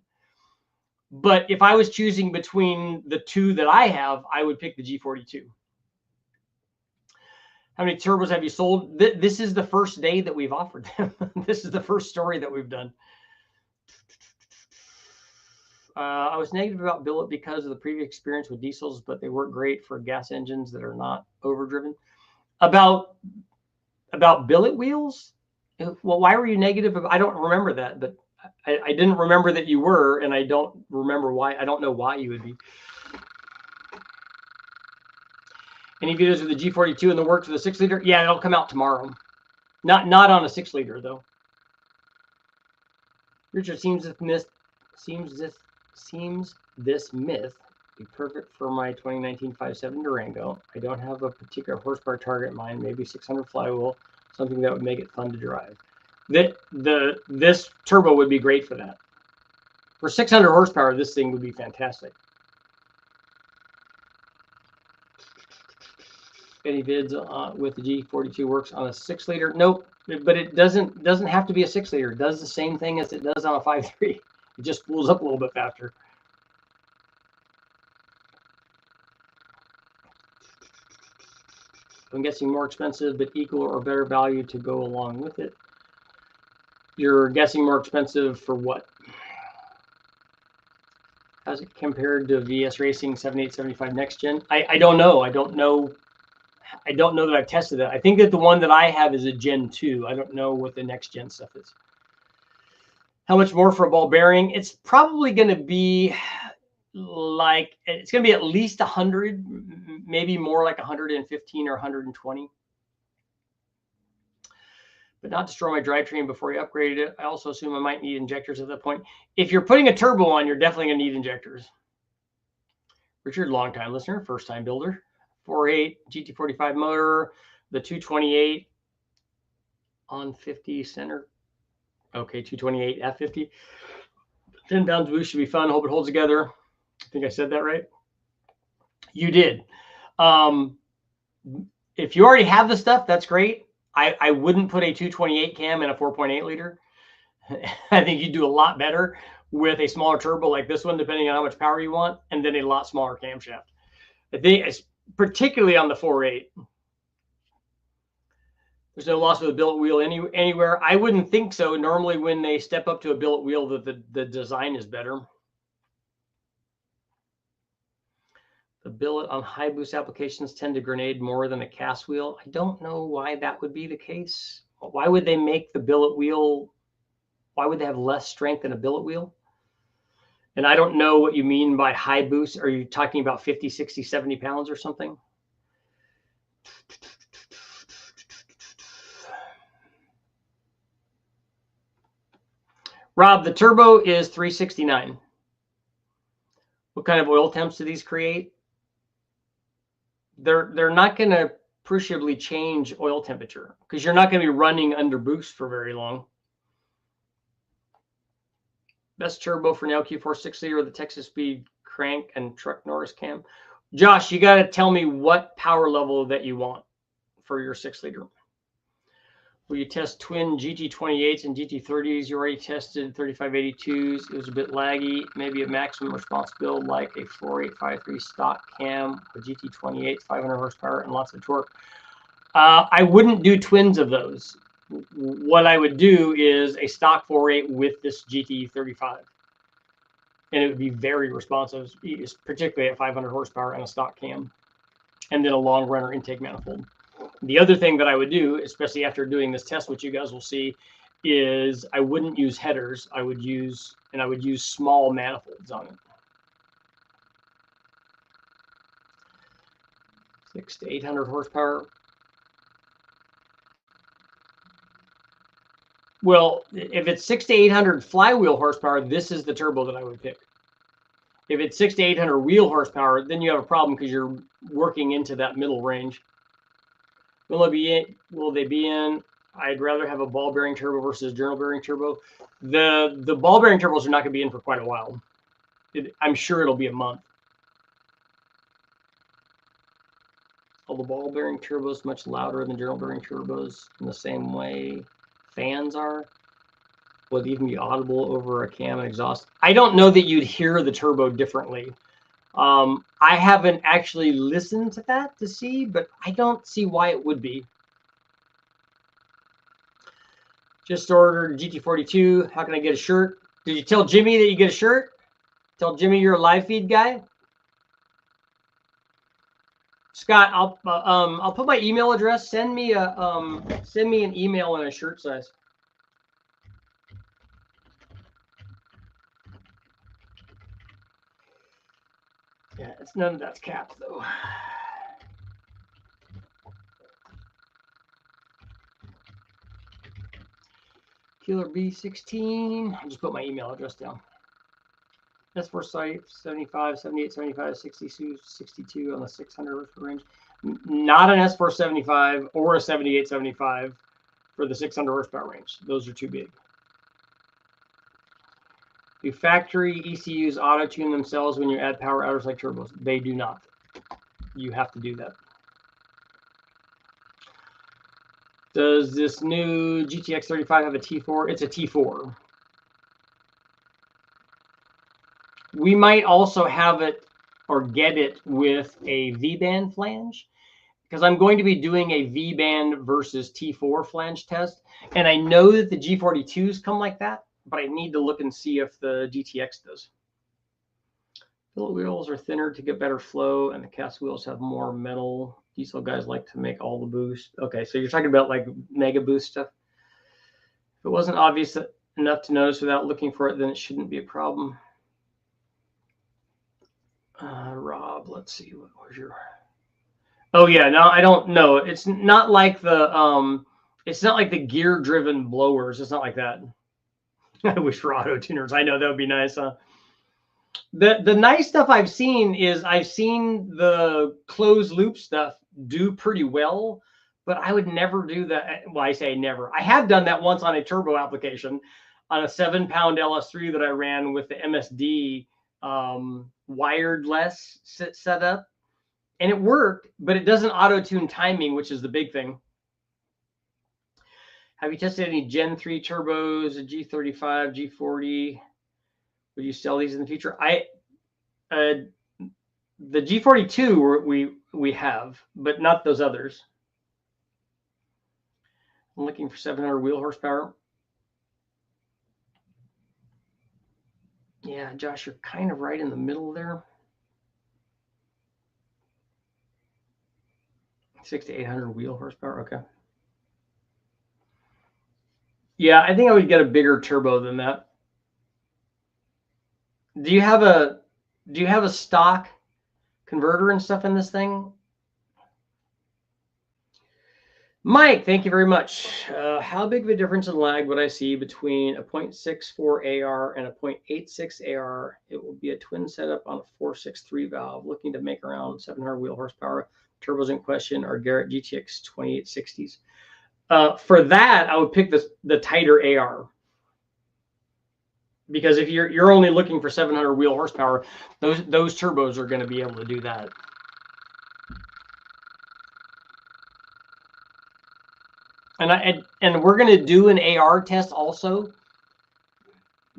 [SPEAKER 1] But if I was choosing between the two that I have, I would pick the G42. How many turbos have you sold? This is the first day that we've offered them. This is the first story that we've done. I was negative about billet because of the previous experience with diesels, but they work great for gas engines that are not overdriven. About billet wheels? Well, why were you negative? I don't remember that, but I didn't remember that you were, and I don't remember why. I don't know why you would be. Any videos of the G42 in the works with a 6-liter? Yeah, it'll come out tomorrow. Not on a 6-liter though. Richard, seems this myth be perfect for my 2019 5.7 Durango. I don't have a particular horsepower target in mind. Maybe 600 flywheel, something that would make it fun to drive. This turbo would be great for that. For 600 horsepower, this thing would be fantastic. Any vids with the G42 works on a 6-liter? Nope, but it doesn't have to be a 6-liter. It does the same thing as it does on a 5.3. It just spools up a little bit faster. I'm guessing more expensive, but equal or better value to go along with it. You're guessing more expensive for what? How's it compared to VS Racing 7875 Next Gen? I don't know. I don't know that I've tested it. I think that the one that I have is a Gen 2. I don't know what the next gen stuff is. How much more for a ball bearing? It's probably going to be like, it's going to be at least 100, maybe more like 115 or 120. But not destroy my drivetrain before you upgraded it. I also assume I might need injectors at that point. If you're putting a turbo on, you're definitely going to need injectors. Richard, long-time listener, first-time builder. 4.8 GT45 motor, the 228 on 50 center. Okay, 228 F50. 10 pounds boost should be fun. Hope it holds together. I think I said that right. You did. If you already have the stuff, that's great. I wouldn't put a 228 cam in a 4.8 liter. I think you'd do a lot better with a smaller turbo like this one, depending on how much power you want, and then a lot smaller camshaft. I think it's particularly on the 4.8. There's no loss of the billet wheel anywhere. I wouldn't think so. Normally when they step up to a billet wheel, the design is better. The billet on high boost applications tend to grenade more than a cast wheel. I don't know why that would be the case. Why would they make the billet wheel? Why would they have less strength than a billet wheel? And I don't know what you mean by high boost. Are you talking about 50, 60, 70 pounds or something? Rob, the turbo is 369. What kind of oil temps do these create? They're not going to appreciably change oil temperature because you're not going to be running under boost for very long. Best turbo for an LQ4 6-liter, the Texas Speed crank and truck Norris cam. Josh, you got to tell me what power level that you want for your 6-liter. Will you test twin GT28s and GT30s? You already tested 3582s. It was a bit laggy. Maybe a maximum response build like a 4853 stock cam with GT28, 500 horsepower and lots of torque. I wouldn't do twins of those. What I would do is a stock 4.8 with this GT35. And it would be very responsive, particularly at 500 horsepower and a stock cam. And then a long runner intake manifold. The other thing that I would do, especially after doing this test, which you guys will see, is I wouldn't use headers. I would use small manifolds on it. 600 to 800 horsepower. Well, if it's 600 to 800 flywheel horsepower, this is the turbo that I would pick. If it's 600 to 800 wheel horsepower, then you have a problem because you're working into that middle range. Will they be in? I'd rather have a ball bearing turbo versus journal bearing turbo. The ball bearing turbos are not going to be in for quite a while. I'm sure it'll be a month. All the ball bearing turbos much louder than journal bearing turbos in the same way fans are. Would even be audible over a cam and exhaust. I don't know that you'd hear the turbo differently. I haven't actually listened to that to see, but I don't see why it would be. Just ordered GT42. How can I get a shirt? Did you tell Jimmy that you get a shirt? Tell Jimmy you're a live feed guy. Scott, I'll put my email address. Send me an email and a shirt size. Yeah, it's none of that's capped though. Killer B16. I just put my email address down. S4 site 75, 78, 75, 62, 62 on the 600 range. Not an S4 75 or a 78, 75 for the 600 horsepower range. Those are too big. Do factory ECUs auto-tune themselves when you add power outers like turbos? They do not. You have to do that. Does this new GTX35 have a T4? It's a T4. We might also have it or get it with a V-band flange because I'm going to be doing a V-band versus T4 flange test. And I know that the G42s come like that, but I need to look and see if the GTX does. Billet wheels are thinner to get better flow, and the cast wheels have more metal. Diesel guys like to make all the boost. Okay, so you're talking about like mega boost stuff. If it wasn't obvious enough to notice without looking for it, then it shouldn't be a problem. Rob, let's see. What was your? Oh yeah, no, I don't know. It's not like the gear-driven blowers. It's not like that. I wish for auto tuners. I know that would be nice. The nice stuff I've seen is I've seen the closed loop stuff do pretty well, but I would never do that. Well, I say never. I have done that once on a turbo application on a 7-pound LS3 that I ran with the MSD wireless setup, and it worked, but it doesn't auto tune timing, which is the big thing. Have you tested any Gen 3 turbos, a G35, G40? Would you sell these in the future? The G42 we have, but not those others. I'm looking for 700 wheel horsepower. Yeah, Josh, you're kind of right in the middle there. 6 to 800 wheel horsepower. Okay. Yeah, I think I would get a bigger turbo than that. Do you have a stock converter and stuff in this thing? Mike, thank you very much. How big of a difference in lag would I see between a 0.64 AR and a 0.86 AR? It will be a twin setup on a 463 valve, looking to make around 700 wheel horsepower. Turbos in question are Garrett GTX2860s. For that, I would pick the tighter AR, because if you're only looking for 700 wheel horsepower, those turbos are going to be able to do that. And we're going to do an AR test also.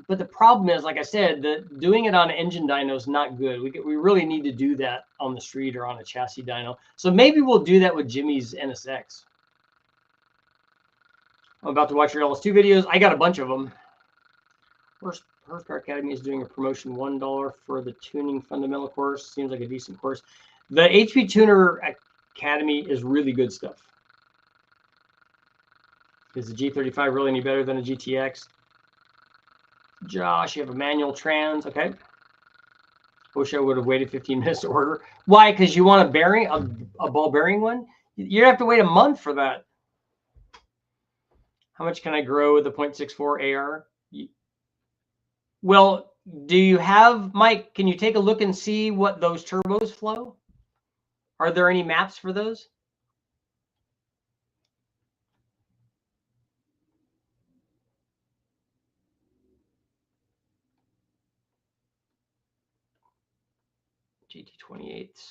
[SPEAKER 1] But the problem is, like I said, doing it on an engine dyno is not good. We really need to do that on the street or on a chassis dyno. So maybe we'll do that with Jimmy's NSX. I'm about to watch your LS2 videos. I got a bunch of them. Horsepower Academy is doing a promotion $1 for the tuning fundamental course. Seems like a decent course. The HP Tuner Academy is really good stuff. Is the G35 really any better than a GTX? Josh, you have a manual trans. Okay. Wish I would have waited 15 minutes to order. Why? Because you want a bearing, a ball bearing one? You have to wait a month for that. How much can I grow with the 0.64 AR? Well, do you have, Mike, can you take a look and see what those turbos flow? Are there any maps for those? GT28s.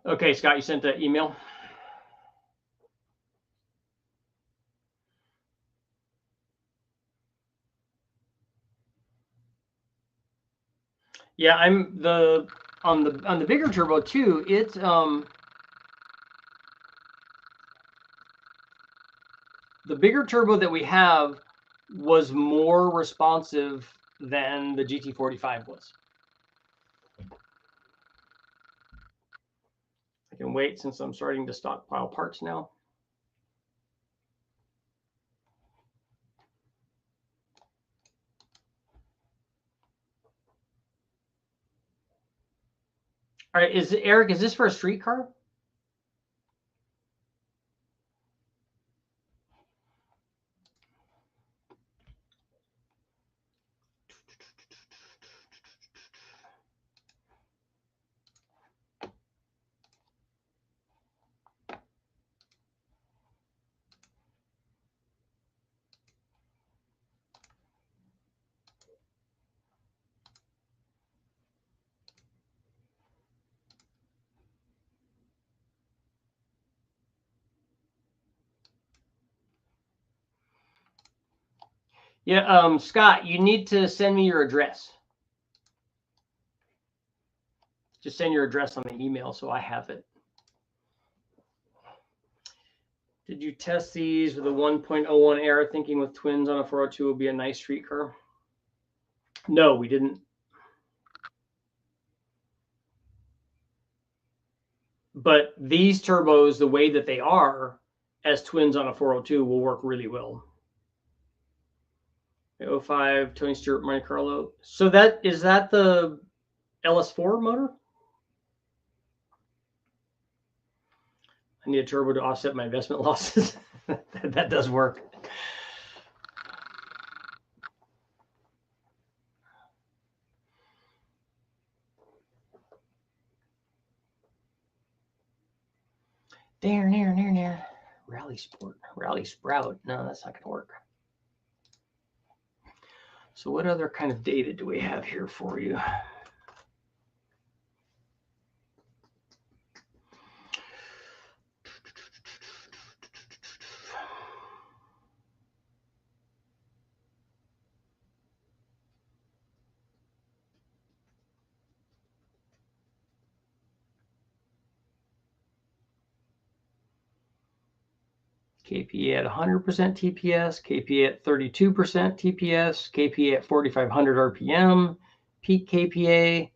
[SPEAKER 1] Okay, Scott, you sent that email. Yeah, I'm on the bigger turbo too. It's the bigger turbo that we have was more responsive than the GT45 was. I can wait since I'm starting to stockpile parts now. All right, Eric, is this for a street car? Yeah, Scott, you need to send me your address. Just send your address on the email so I have it. Did you test these with a 1.01 AR thinking with twins on a 402 would be a nice street car? No, we didn't. But these turbos, the way that they are as twins on a 402 will work really well. 05 Tony Stewart Monte Carlo. So is that the LS4 motor? I need a turbo to offset my investment losses. That does work. There. Rally Sprout. No, that's not going to work. So what other kind of data do we have here for you? KPA at 100% TPS, KPA at 32% TPS, KPA at 4,500 RPM, peak KPA,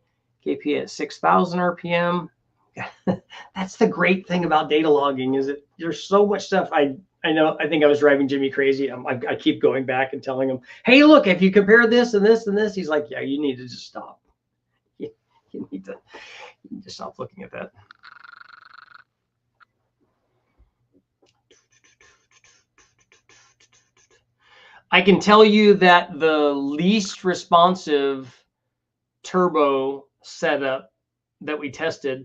[SPEAKER 1] KPA at 6,000 RPM. That's the great thing about data logging, is that there's so much stuff. I know, I think I was driving Jimmy crazy. I keep going back and telling him, hey, look, if you compare this and this and this, he's like, yeah, you need to just stop. You need to stop looking at that. I can tell you that the least responsive turbo setup that we tested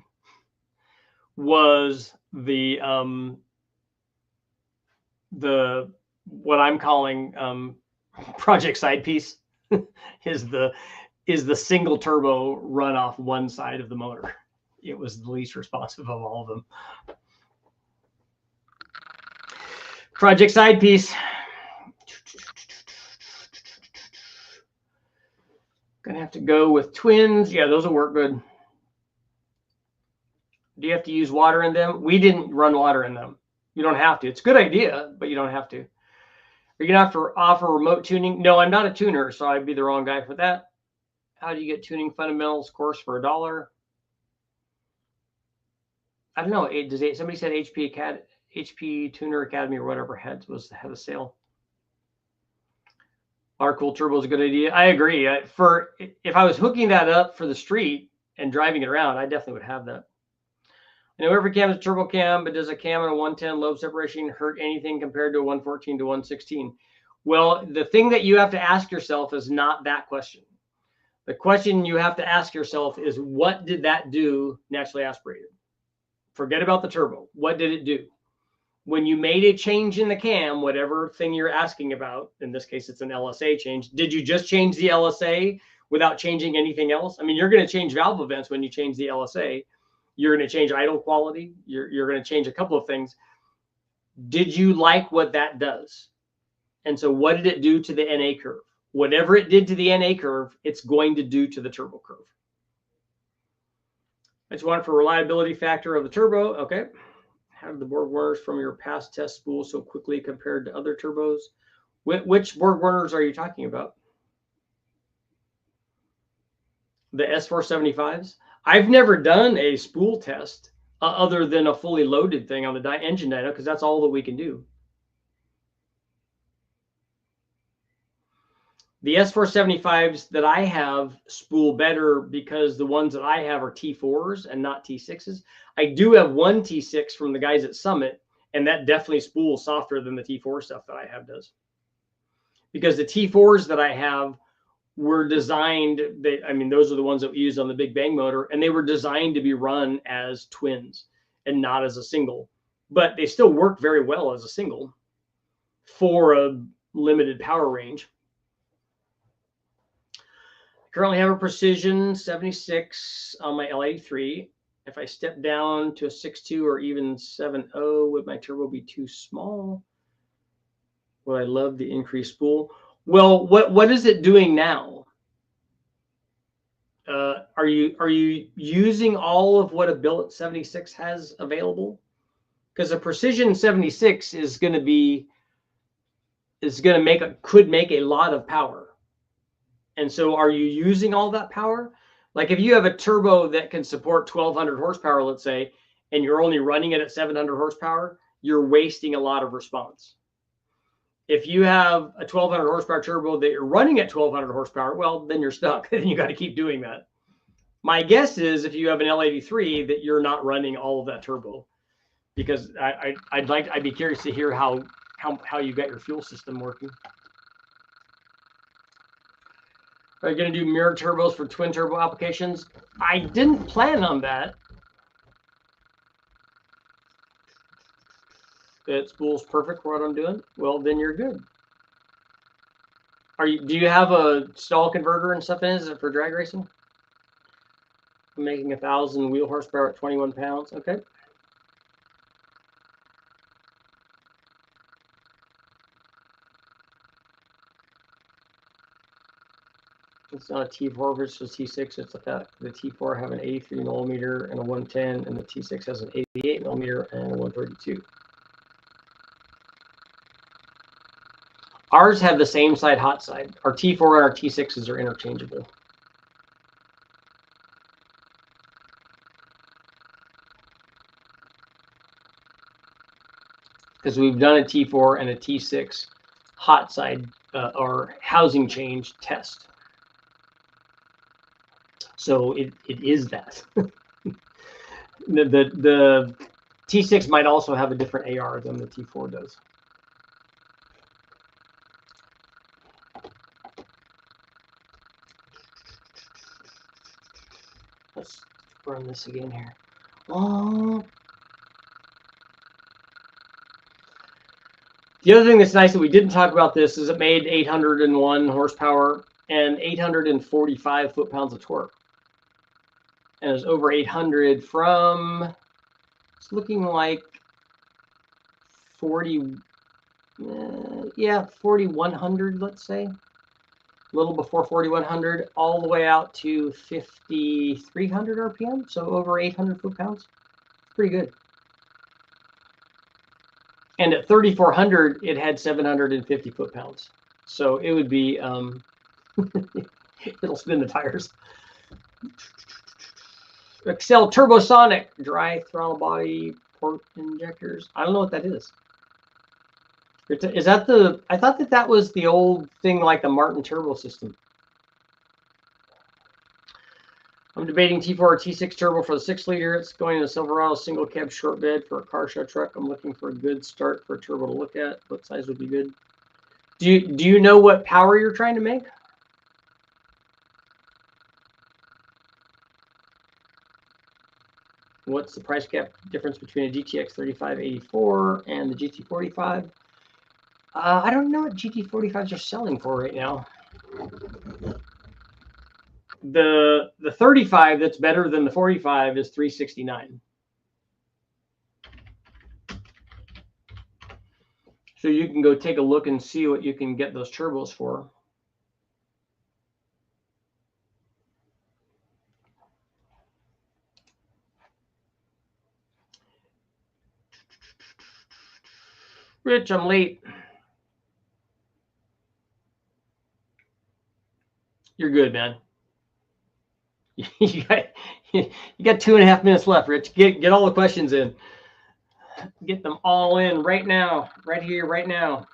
[SPEAKER 1] was the what I'm calling project side piece is the single turbo run off one side of the motor. It was the least responsive of all of them. Project side piece. Gonna have to go with twins. Yeah, those will work good. Do you have to use water in them? We didn't run water in them. You don't have to. It's a good idea, but you don't have to. Are you gonna have to offer remote tuning? No, I'm not a tuner, so I'd be the wrong guy for that. How do you get tuning fundamentals course for $1? I don't know. Somebody said HP Tuner Academy or whatever had a sale. Our cool turbo is a good idea. I agree. If I was hooking that up for the street and driving it around, I definitely would have that. I know every cam is a turbo cam, but does a cam and a 110 lobe separation hurt anything compared to a 114 to 116? Well, the thing that you have to ask yourself is not that question. The question you have to ask yourself is, what did that do naturally aspirated? Forget about the turbo. What did it do? When you made a change in the cam, whatever thing you're asking about, in this case, it's an LSA change. Did you just change the LSA without changing anything else? I mean, you're going to change valve events when you change the LSA. You're going to change idle quality. You're going to change a couple of things. Did you like what that does? And so what did it do to the NA curve? Whatever it did to the NA curve, it's going to do to the turbo curve. I just want it for reliability factor of the turbo. Okay. How did the BorgWarners from your past test spool so quickly compared to other turbos? Which BorgWarners are you talking about? The S475s? I've never done a spool test other than a fully loaded thing on the engine dyno, because that's all that we can do. The S475s that I have spool better because the ones that I have are T4s and not T6s. I do have one T6 from the guys at Summit, and that definitely spools softer than the T4 stuff that I have does. Because the T4s that I have were designed, I mean, those are the ones that we used on the Big Bang motor, and they were designed to be run as twins and not as a single. But they still work very well as a single for a limited power range. Currently have a Precision 76 on my L83. If I step down to a 6.2 or even 7.0, would my turbo be too small? Well, I love the increased spool. Well, what is it doing now? Are you using all of what a billet 76 has available? Because a Precision 76 is going to could make a lot of power. And so are you using all that power? Like if you have a turbo that can support 1,200 horsepower, let's say, and you're only running it at 700 horsepower, you're wasting a lot of response. If you have a 1,200 horsepower turbo that you're running at 1,200 horsepower, well, then you're stuck and you got to keep doing that. My guess is if you have an L83 that you're not running all of that turbo, because I'd be curious to hear how you got your fuel system working. Are you going to do mirror turbos for twin turbo applications? I didn't plan on that. It spools perfect for what I'm doing. Well, then you're good. Do you have a stall converter and stuff in it? Is it for drag racing? I'm making 1,000 wheel horsepower at 21 pounds. Okay. It's not a T4 versus T6. It's the T4 have an 83 millimeter and a 110, and the T6 has an 88 millimeter and a 132. Ours have the same side hot side. Our T4 and our T6s are interchangeable. Because we've done a T4 and a T6 hot side or housing change test. So it is that. the T6 might also have a different AR than the T4 does. Let's run this again here. Oh. The other thing that's nice that we didn't talk about this is it made 801 horsepower and 845 foot-pounds of torque. And it's over 800 from, it's looking like 4,100, let's say. A little before 4,100, all the way out to 5,300 RPM, so over 800 foot-pounds. Pretty good. And at 3,400, it had 750 foot-pounds. So it would be, it'll spin the tires. Excel Turbosonic, dry throttle body port injectors. I don't know what that is. Is that the, I thought that was the old thing like the Martin turbo system. I'm debating T4 or T6 turbo for the 6-liter. It's going in a Silverado single cab short bed for a car show truck. I'm looking for a good start for a turbo to look at. What size would be good? Do you know what power you're trying to make? What's the price gap difference between a GTX3584 and the GT45? I don't know what GT45s are selling for right now. The 35 that's better than the 45 is $369. So you can go take a look and see what you can get those turbos for. Rich, I'm late. You're good, man. You got 2.5 minutes left, Rich. Get all the questions in. Get them all in right now, right here, right now.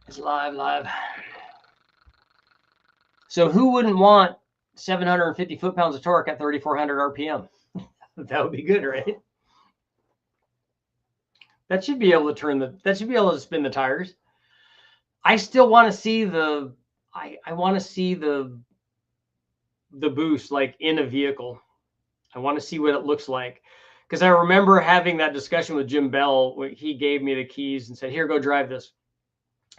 [SPEAKER 1] It's live. So who wouldn't want 750 foot-pounds of torque at 3,400 RPM? That would be good, right? That should be able to that should be able to spin the tires. I still want to see the, I want to see the boost like in a vehicle. I want to see what it looks like. Because I remember having that discussion with Jim Bell when he gave me the keys and said, here, go drive this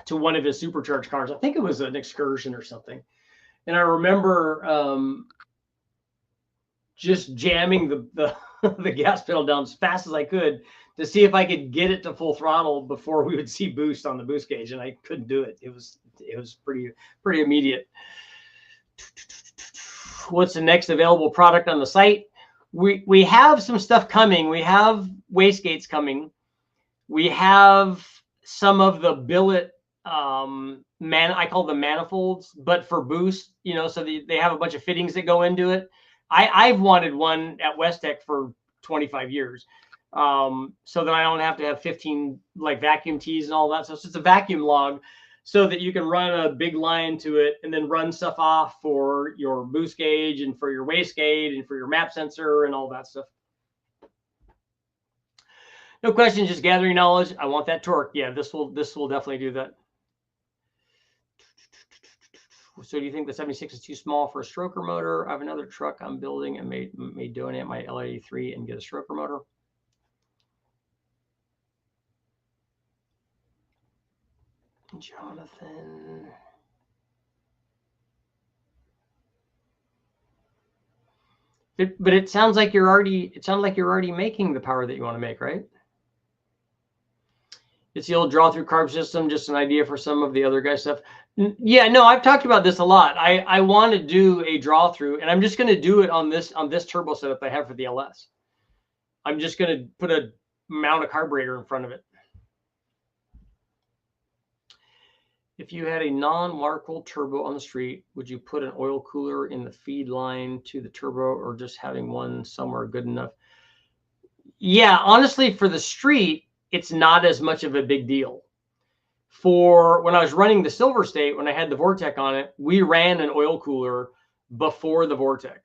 [SPEAKER 1] to one of his supercharged cars. I think it was an Excursion or something. And I remember just jamming the the gas pedal down as fast as I could to see if I could get it to full throttle before we would see boost on the boost gauge, and I couldn't do it. It was pretty immediate. What's the next available product on the site? We have some stuff coming. We have wastegates coming. We have some of the billet I call them manifolds, but for boost, so they have a bunch of fittings that go into it. I've wanted one at Westech for 25 years, so that I don't have to have 15 like vacuum tees and all that. So it's just a vacuum log, so that you can run a big line to it and then run stuff off for your boost gauge and for your wastegate and for your map sensor and all that stuff. No question, just gathering knowledge. I want that torque. Yeah, this will definitely do that. So do you think the 76 is too small for a stroker motor? I have another truck I'm building and may donate my L83 and get a stroker motor. Jonathan. But it sounds like you're already making the power that you want to make, right? It's the old draw through carb system, just an idea for some of the other guys stuff. Yeah, no, I've talked about this a lot. I want to do a draw through, and I'm just going to do it on this turbo setup I have for the LS. I'm just going to put a mount a carburetor in front of it. If you had a non-water-cooled turbo on the street, would you put an oil cooler in the feed line to the turbo, or just having one somewhere good enough? Yeah, honestly, for the street, it's not as much of a big deal. For when I was running the Silver State, when I had the Vortec on it, we ran an oil cooler before the Vortec.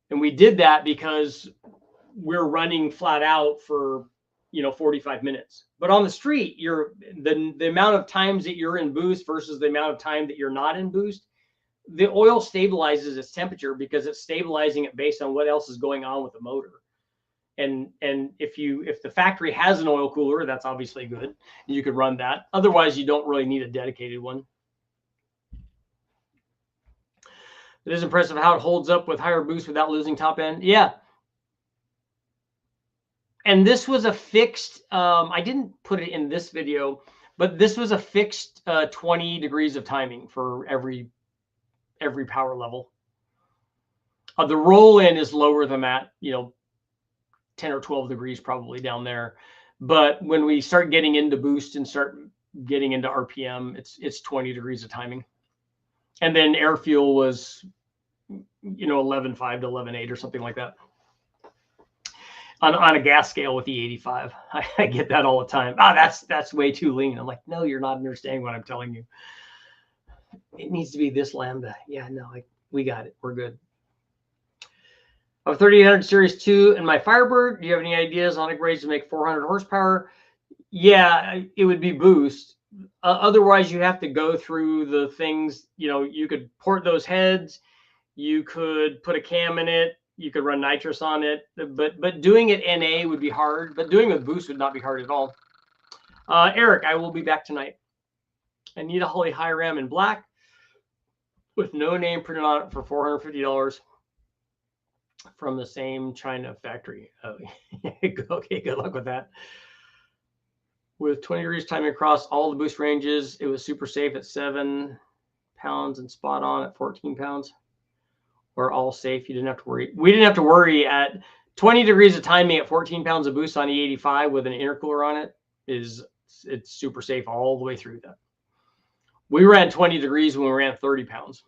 [SPEAKER 1] And we did that because we're running flat out for, 45 minutes. But on the street, the amount of times that you're in boost versus the amount of time that you're not in boost, the oil stabilizes its temperature because it's stabilizing it based on what else is going on with the motor. And if the factory has an oil cooler, that's obviously good. You could run that. Otherwise, you don't really need a dedicated one. It is impressive how it holds up with higher boost without losing top end. Yeah. And this was a fixed, I didn't put it in this video, but this was a fixed 20 degrees of timing for every power level. The roll in is lower than that, 10 or 12 degrees probably down there. But when we start getting into boost and start getting into RPM, it's 20 degrees of timing. And then air fuel was, 11.5 to 11.8 or something like that. On a gas scale with the 85. I get that all the time. That's way too lean. I'm like, no, you're not understanding what I'm telling you. It needs to be this lambda. Yeah, no, we got it. We're good. I have 3800 Series 2 and my Firebird. Do you have any ideas on upgrades to make 400 horsepower? Yeah, it would be boost. Otherwise, you have to go through the things. You could port those heads. You could put a cam in it. You could run nitrous on it. But doing it NA would be hard. But doing it with boost would not be hard at all. Eric, I will be back tonight. I need a Holley High Ram in black with no name printed on it for $450 from the same China factory. Oh, okay, good luck with that. With 20 degrees timing across all the boost ranges, it was super safe at 7 pounds and spot on at 14 pounds. We're all safe. You didn't have to worry. We didn't have to worry at 20 degrees of timing at 14 pounds of boost on E85 with an intercooler on it. It's super safe all the way through that. We ran 20 degrees when we ran 30 pounds.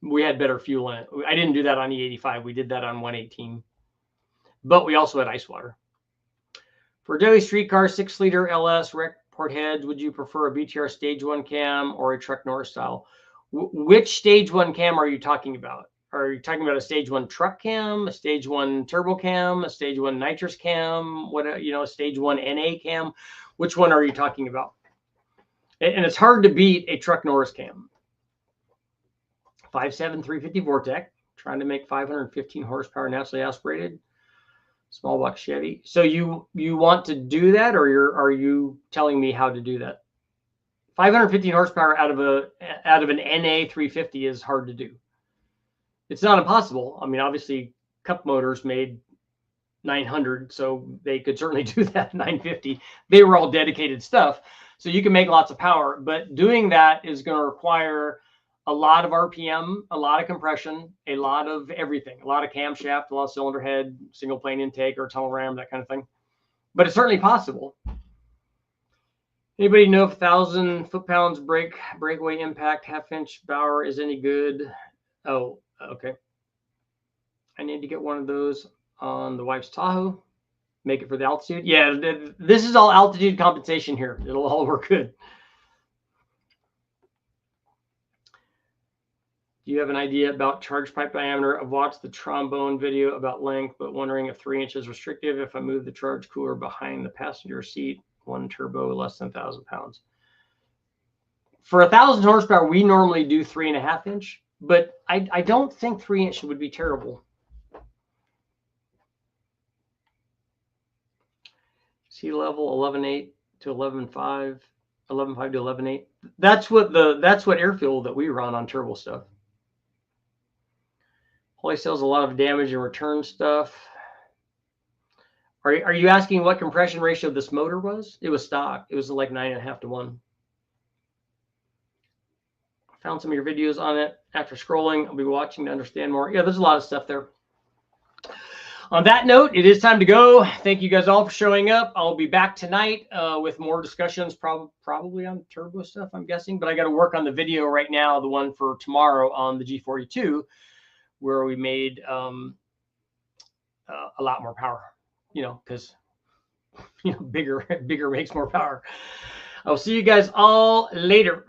[SPEAKER 1] We had better fuel in it. I didn't do that on E85. We did that on 118. But we also had ice water. For daily streetcar 6-liter LS rec port heads, would you prefer a BTR stage 1 cam or a Truck North style? Which stage 1 cam are you talking about? Are you talking about a stage 1 truck cam, a stage 1 turbo cam, a stage 1 nitrous cam, a stage 1 NA cam? Which one are you talking about? And it's hard to beat a Truck Norris cam. 5.7 350 Vortec, trying to make 515 horsepower naturally aspirated, small block Chevy. So you want to do that, or are you telling me how to do that? 515 horsepower out of an NA 350 is hard to do. It's not impossible. I mean, obviously, Cup Motors made 900, so they could certainly do that 950. They were all dedicated stuff, so you can make lots of power. But doing that is going to require a lot of RPM, a lot of compression, a lot of everything, a lot of camshaft, a lot of cylinder head, single plane intake or tunnel ram, that kind of thing. But it's certainly possible. Anybody know if 1,000 foot-pounds breakaway impact half-inch Bauer is any good? Oh, okay. I need to get one of those on the wife's Tahoe. Make it for the altitude. Yeah, this is all altitude compensation here. It'll all work good. Do you have an idea about charge pipe diameter? I've watched the trombone video about length, but wondering if 3 inches restrictive if I move the charge cooler behind the passenger seat, 1 turbo, less than 1,000 pounds. For 1,000 horsepower, we normally do 3.5 inch, but I don't think 3 inch would be terrible. Sea level 11.8 to 11.5, 11.5 to 11.8. That's what air fuel that we run on turbo stuff. Holley sells a lot of damage and return stuff. Are you asking what compression ratio this motor was? It was stock. It was like 9.5 to 1. Found some of your videos on it after scrolling. I'll be watching to understand more. Yeah, there's a lot of stuff there. On that note, it is time to go. Thank you guys all for showing up. I'll be back tonight with more discussions, probably on turbo stuff, I'm guessing. But I got to work on the video right now, the one for tomorrow on the G42, where we made a lot more power. You know, because bigger makes more power. I'll see you guys all later.